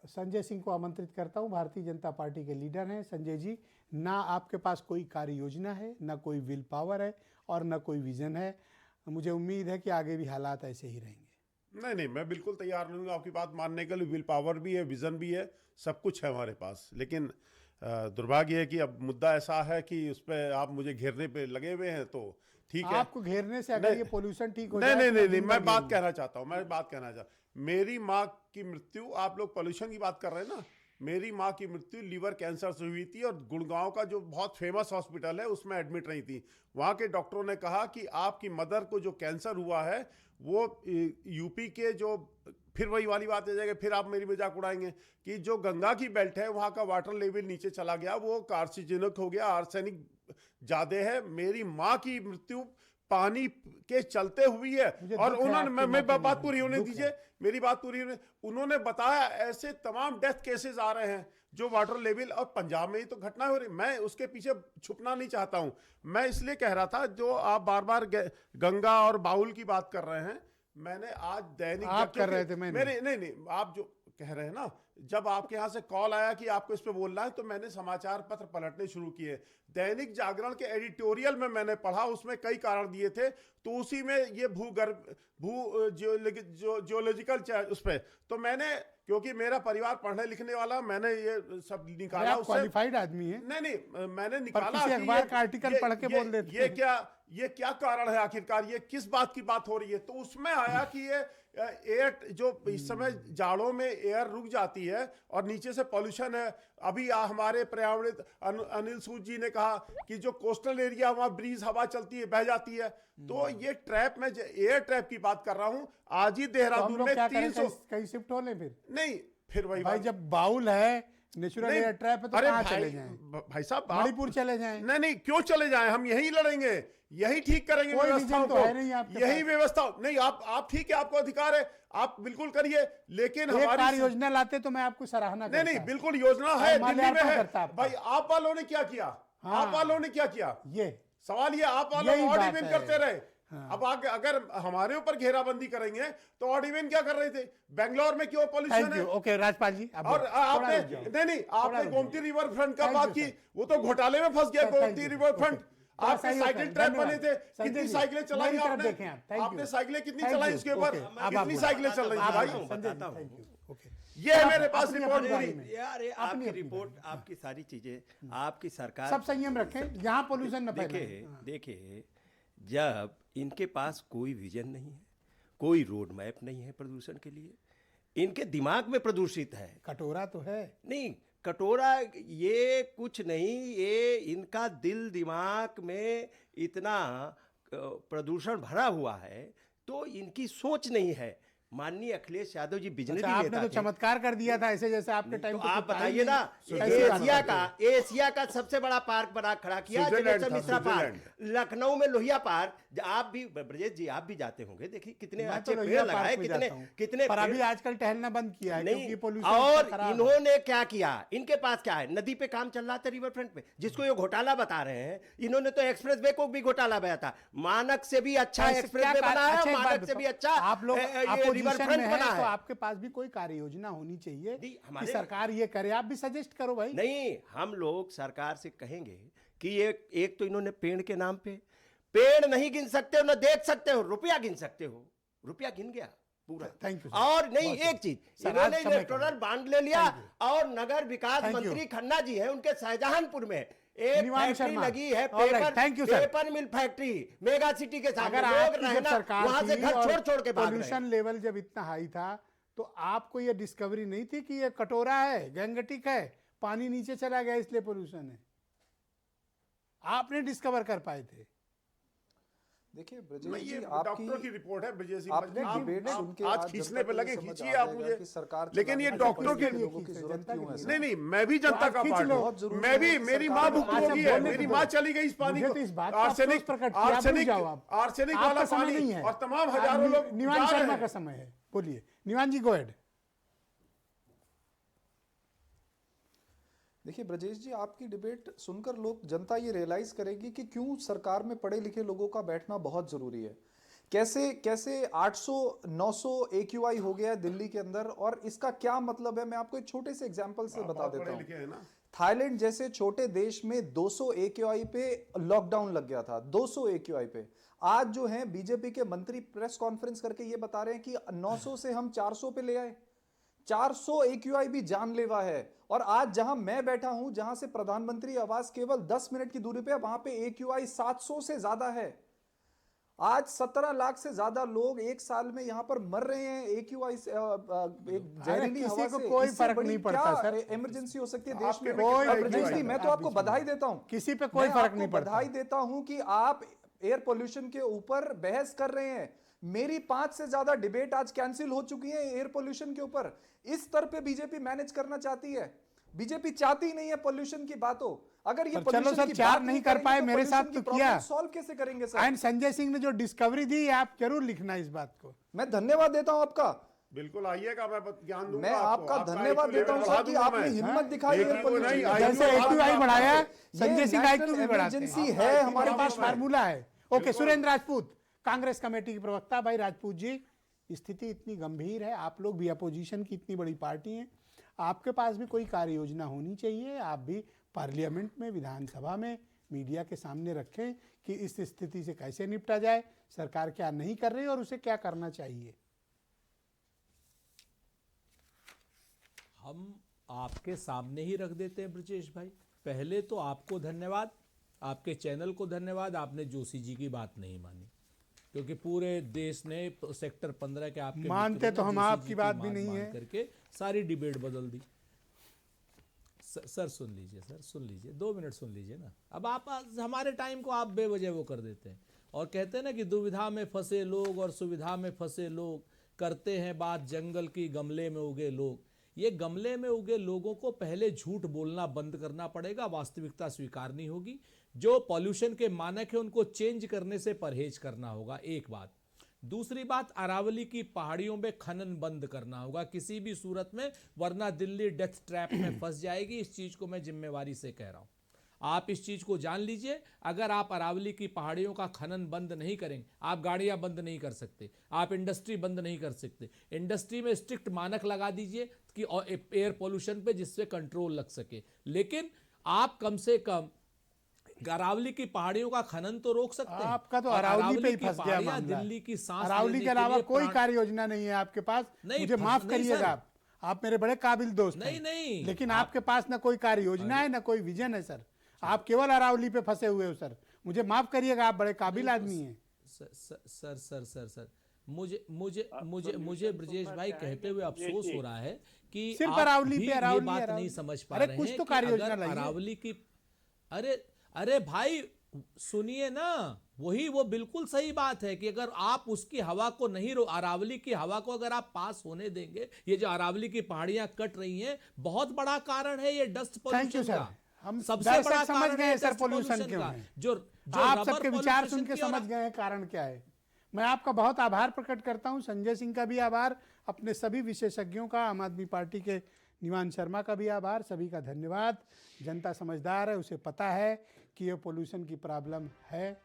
संजय सिंह को आमंत्रित करता हूं, भारतीय जनता पार्टी के लीडर हैं। संजय जी, ना आपके पास कोई कार्य योजना है, ना कोई विल पावर है और ना कोई विजन है। मुझे उम्मीद है कि आगे भी हालात ऐसे ही रहेंगे। नहीं नहीं, मैं बिल्कुल तैयार नहीं हूँ आपकी बात मानने के लिए। विल पावर भी है, विजन भी है, सब कुछ है हमारे पास। लेकिन दुर्भाग्य है कि अब मुद्दा ऐसा है कि उस पर आप मुझे घेरने पे लगे हुए हैं, तो ठीक है। आपको घेरने से अगर ये पोल्यूशन ठीक हो नहीं जाए नहीं तो नहीं, दिन नहीं, भर मैं बात घेरूंगा। कहना चाहता हूँ, मेरी माँ की मृत्यु, आप लोग पोल्यूशन की बात कर रहे हैं ना, मेरी माँ की मृत्यु लीवर कैंसर से हुई थी और गुड़गांव का जो बहुत फेमस हॉस्पिटल है उसमें एडमिट रही थी। वहाँ के डॉक्टरों ने कहा कि आपकी मदर को जो कैंसर हुआ है वो यूपी के जो, फिर वही वाली बात आ जाएगी, फिर आप मेरी मजाक उड़ाएंगे कि जो गंगा की बेल्ट है वहाँ का वाटर लेवल नीचे चला गया, वो कार्सिनोजेनिक हो गया, आर्सेनिक ज़्यादा है। मेरी माँ की मृत्यु पानी के चलते हुई है। और उन्होंने, मैं बात पूरी होने दीजिए, मेरी बात पूरी होने, उन्होंने बताया ऐसे तमाम डेथ केसेस आ रहे हैं जो वाटर लेवल, और पंजाब में ही तो घटना हो रही। मैं उसके पीछे छुपना नहीं चाहता हूं। मैं इसलिए कह रहा था, जो आप बार बार गंगा और बाउल की बात कर रहे हैं, मैंने आज दैनिक, आप कर रहे थे, मेरे नहीं, आप जो कह रहे हैं ना, जब आपके यहाँ से कॉल आया कि आपको इस पे बोलना है, तो मैंने समाचार पत्र पलटने शुरू किए। दैनिक जागरण के एडिटोरियल में मैंने पढ़ा, उसमें कई कारण दिए थे, तो उसी में ये जियोलॉजिकल उस पे, तो मैंने, क्योंकि मेरा परिवार पढ़ने लिखने वाला, मैंने ये सब निकाला। आप क्वालिफाइड आदमी है। नहीं, मैंने पर निकाला किसी कि अखबार का आर्टिकल पढ़ के बोल देते हैं। ये क्या कारण है आखिरकार, ये किस बात की बात हो रही है। तो उसमें आया कि ये एयर, जो इस समय जाड़ों में एयर रुक जाती है और नीचे से पॉल्यूशन है। अभी हमारे पर्यावरण अनिल सूद जी ने कहा कि जो कोस्टल एरिया, वहाँ ब्रीज हवा चलती है, बह जाती है। तो ये ट्रैप में, एयर ट्रैप की बात कर रहा हूँ। आज ही देहरादून में 300 कहीं शिफ्ट हो ले फिर नहीं, फिर वही भाई, जब बाउल है, नेचुरल एयर ट्रैप है, तो कहाँ चले जाएं? भाई साहब, मणिपुर चले जाएं? नहीं, क्यों चले जाएं? हम यही लड़ेंगे, यही ठीक करेंगे व्यवस्थाओं को, यही व्यवस्था। नहीं, आप ठीक है, आपको अधिकार है, आप बिल्कुल करिए, लेकिन हमारी कार्य योजना लाते तो मैं आपको सराहना करता। नहीं, बिल्कुल योजना है, दिल्ली में है। भाई, आप वालों ने क्या किया? आप वालों ने क्या किया? ये सवाल, ये आप वालों ऑड इवन करते रहे। अब अगर हमारे ऊपर घेराबंदी करेंगे तो ऑड इवन क्या कर रहे थे? बेंगलोर में क्यों पॉल्यूशन है? ओके राजपाल जी, और आपने नहीं, आपने गोमती रिवर फ्रंट का बात की, वो तो घोटाले में फंस गया गोमती रिवर फ्रंट। आपने साइकिल ट्रैक बने थे, कितनी साइकिलें चलाई आपने साइकिलें कितनी चलाई उसके ऊपर? कितनी साइकिलें चल रही थी भाई? ये है मेरे पास रिपोर्ट पूरी। यार आपकी रिपोर्ट, आपकी सारी चीजें, आपकी सरकार, सब संयम रखें, यहाँ पोल्यूशन न फैले। देखिए, जब इनके पास कोई विजन नहीं है, कोई रोड मैप नहीं है प्रदूषण के लिए, इनके दिमाग में प्रदूषित है। कटोरा तो है नहीं, कटोरा ये कुछ नहीं, ये इनका दिल दिमाग में इतना प्रदूषण भरा हुआ है, तो इनकी सोच नहीं है। माननीय अखिलेश यादव जी बिजनेस आपने तो चमत्कार कर दिया था, ऐसे जैसे आपके टाइम। तो आप बताइए ना, एशिया का सबसे बड़ा पार्क बना खड़ा किया मिश्रा पार्क, लखनऊ में लोहिया पार्क। आप भी, ब्रजेश जी, आप भी जाते होंगे, देखिए कितने अच्छे पेड़ लगाए, कितने पर अभी आजकल टहलना बंद किया है क्योंकि पोल्यूशन। और इन्होंने क्या किया, इनके पास क्या है? नदी पे काम चल रहा था, रिवर फ्रंट पे, जिसको ये घोटाला बता रहे हैं। इन्होंने तो एक्सप्रेस वे को भी घोटाला बताया था। मानक से भी अच्छा एक्सप्रेस वे बनाया, मानक से भी अच्छा आप लोग रिवर फ्रंट बना है। तो आपके पास भी कोई कार्य योजना होनी चाहिए कि सरकार ये करे। आप भी सजेस्ट करो भाई। नहीं, हम लोग सरकार से कहेंगे कि एक तो इन्होंने पेड़ के नाम पे, पेड़ नहीं गिन सकते हो, ना देख सकते हो, रुपया गिन सकते हो, रुपया गिन गया पूरा। Thank you. और नहीं, एक चीज, इन्होंने इलेक्टोरल बॉन्ड ले लिया, और नगर विकास मंत्री खन्ना जी हैं, उनके शाहजहांपुर में एक फैक्ट्री लगी है, पेपर मिल फैक्ट्री, मेगा सिटी के साथ। अगर वहां से घर छोड़ के पोल्यूशन लेवल जब इतना हाई था, तो आपको ये डिस्कवरी नहीं थी कि ये कटोरा है, गैंगटिक है, पानी नीचे चला गया इसलिए पोल्यूशन है? आपने डिस्कवर कर पाए थे। देखिए नहीं, ब्रजेश ये जी डॉक्टरों की रिपोर्ट है ब्रजेश जी। आपने आप- डिबेट सुन के आज खींचने पे लगे, समझ खींचिए आ आप जाएगा मुझे, कि सरकार लेकिन ये चलाने डॉक्टरों के के लिए लोगों की जरूरत क्यों है? नहीं, मैं भी जनता का खींच पार्ट लो। हूँ। बहुत जरूरी मैं है भी, कि मेरी सरकार माँ में भुखी अच्छा, होगी है, बोलने मेरी तो माँ दो। चली गई इस पानी मुझे को, तो इस बात का आर्सेनिक अफसोस प्रकट किया, आप भूल जाओ आप। आर्सेनिक आपका वाला समय पानी नहीं है। और तमाम हजारों लोग निवान जा रहे शर्मा हैं। का समय है, बोलिए निवान जी, गो अहेड। देखिए ब्रजेश जी, आपकी डिबेट सुनकर लोग, जनता ये रियलाइज करेगी कि क्यों सरकार में पढ़े लिखे लोगों का बैठना बहुत जरूरी है। कैसे कैसे 800 900 AQI हो गया है दिल्ली के अंदर, और इसका क्या मतलब है मैं आपको एक छोटे से एग्जांपल से बता बहुत देता पढ़े हूं। लिखे हैं ना। थाईलैंड जैसे छोटे देश में 200 AQI पे लॉकडाउन लग गया था, 200 AQI पे। आज जो है बीजेपी के मंत्री प्रेस कॉन्फ्रेंस करके ये बता रहे हैं कि 900 से हम 400 पे ले आए। 400 AQI भी जानलेवा है। और आज जहां मैं बैठा हूं, जहां से प्रधानमंत्री आवास केवल 10 मिनट की दूरी पे है, वहां पे AQI 700 से ज्यादा है। आज 17 लाख से ज्यादा लोग एक साल में यहां पर मर रहे हैं AQI से, एक जहरीली किसी हवा को से। कोई इससे फर्क बड़ी नहीं पड़ता, क्या सर। इमरजेंसी हो सकती है देश आपके में? में कोई कितना और ब्रजेश AQI जी, है? मैं तो आप आपको बीच में बधाई देता हूं, किसी पे कोई मैं फर्क आपको नहीं पड़ता। बधाई देता हूं कि आप एयर पोल्यूशन के ऊपर बहस कर रहे हैं। मेरी 5 से ज्यादा डिबेट आज कैंसिल हो चुकी है एयर पोल्यूशन के ऊपर। इस स्तर पे बीजेपी मैनेज करना चाहती है। बीजेपी चाहती ही नहीं है पोल्यूशन की बात हो। अगर ये पर चलो सर, चार नहीं कर पाए, मेरे साथ तो किया। सॉल्व कैसे करेंगे सर? एंड संजय सिंह ने जो डिस्कवरी दी, आप जरूर लिखना इस बात को। मैं धन्यवाद देता हूं आपका। बिल्कुल आइएगा, मैं ज्ञान दूंगा मैं आपका आपको। धन्यवाद देता हूं सर कि आपने हिम्मत दिखाई एयर पोल्यूशन नहीं, की। जैसे AQI बढ़ाया, संजय सिंह IQ भी बढ़ाते इमरजेंसी हैं। है हमारे हमारे पास पास में। फार्मूला है। ओके, सुरेंद्र राजपूत, कांग्रेस कमेटी के प्रवक्ता। भाई राजपूत जी, स्थिति इतनी गंभीर है, आप लोग भी अपोजिशन की इतनी बड़ी पार्टी हैं, आपके पास भी कोई कार्य योजना होनी चाहिए। आप भी पार्लियामेंट में, विधानसभा में, मीडिया के सामने रखें कि इस स्थिति से कैसे निपटा जाए, सरकार क्या नहीं कर रही और उसे क्या करना चाहिए। हम आपके सामने ही रख देते हैं ब्रजेश भाई। पहले तो आपको धन्यवाद, आपके चैनल को धन्यवाद, आपने जोशी जी की बात नहीं मानी, क्योंकि पूरे देश ने सेक्टर 15 के आपके मानते मित्र तो ने हम जोशी आपकी जी की बात भी मान नहीं है। करके सारी डिबेट बदल दी। सर सुन लीजिए, सर सुन लीजिए, 2 मिनट सुन लीजिए ना। अब आप हमारे टाइम को आप बेवजह वो कर देते हैं और कहते हैं ना कि दुविधा में फंसे लोग और सुविधा में फंसे लोग करते हैं बात जंगल की गमले में उगे लोग। ये गमले में उगे लोगों को पहले झूठ बोलना बंद करना पड़ेगा, वास्तविकता स्वीकारनी होगी। जो पॉल्यूशन के मानक है उनको चेंज करने से परहेज करना होगा, एक बात। दूसरी बात, अरावली की पहाड़ियों में खनन बंद करना होगा किसी भी सूरत में, वरना दिल्ली डेथ ट्रैप में फंस जाएगी। इस चीज को मैं जिम्मेवारी से कह रहा हूं, आप इस चीज को जान लीजिए। अगर आप अरावली की पहाड़ियों का खनन बंद नहीं करेंगे, आप गाड़ियां बंद नहीं कर सकते, आप इंडस्ट्री बंद नहीं कर सकते। इंडस्ट्री में स्ट्रिक्ट मानक लगा दीजिए कि एयर पोल्यूशन पे, जिससे कंट्रोल लग सके। लेकिन आप कम से कम अरावली की पहाड़ियों का खनन तो रोक सकते हैं। आपका तो और अरावली पे ही की फंस गया पहाड़ियां मामला। दिल्ली की सांस अरावली लेने के अलावा लिए कोई प्राण- कार्य योजना नहीं है आपके पास। नहीं, मुझे माफ नहीं, करिएगा सर। आप मेरे बड़े काबिल दोस्त नहीं, हैं। नहीं। लेकिन आपके पास ना कोई कार्य योजना है, ना कोई विजन है सर। आप केवल अरावली पे फंसे हुए हो सर। मुझे माफ करिएगा, आप बड़े काबिल आदमी हैं। सर मुझे ब्रजेश भाई कहते हुए अफसोस हो रहा है कि सिर्फ आप अरावली भी पे ये अरावली बात अरावली। नहीं समझ पा अरे रहे कुछ हैं तो कि कार्य योजना अगर लाइए। अरावली की अरे भाई सुनिए ना, वो बिल्कुल सही बात है कि अगर आप उसकी हवा को नहीं अरावली की हवा को अगर आप पास होने देंगे, ये जो अरावली की पहाड़ियां कट रही हैं, बहुत बड़ा कारण है ये dust thank you pollution sir. का। हम सबसे दर्शक बड़ा समझ कारण गए है सर dust पोल्यूशन pollution क्यों का। है। जो आप rubber सबके विचार pollution सुन के की और- समझ गए हैं कारण क्या है। मैं आपका बहुत आभार प्रकट करता हूं, संजय सिंह का भी आभार, अपने सभी विशेषज्ञों का, आम आदमी पार्टी के निवान शर्मा का भी आभार, सभी का धन्यवाद। जनता समझदार है, उसे पता है कि ये पोल्यूशन की प्रॉब्लम है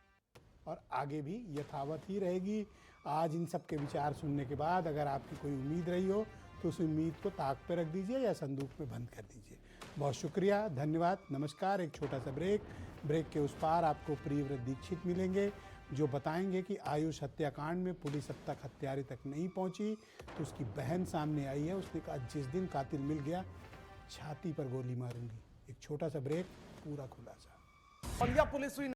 और आगे भी यथावत ही रहेगी। आज इन सब के विचार सुनने के बाद अगर आपकी कोई उम्मीद रही हो तो उस उम्मीद को ताक पे रख दीजिए या संदूक में बंद कर दीजिए। बहुत शुक्रिया, धन्यवाद, नमस्कार। एक छोटा सा ब्रेक के उस पार आपको प्रियव्रत दीक्षित मिलेंगे जो बताएंगे कि आयुष हत्याकांड में पुलिस अब तक हत्यारे तक नहीं पहुंची, तो उसकी बहन सामने आई है। उसने कहा जिस दिन कातिल मिल गया छाती पर गोली मारूंगी। एक छोटा सा ब्रेक, पूरा खुलासा। बलिया पुलिस हुई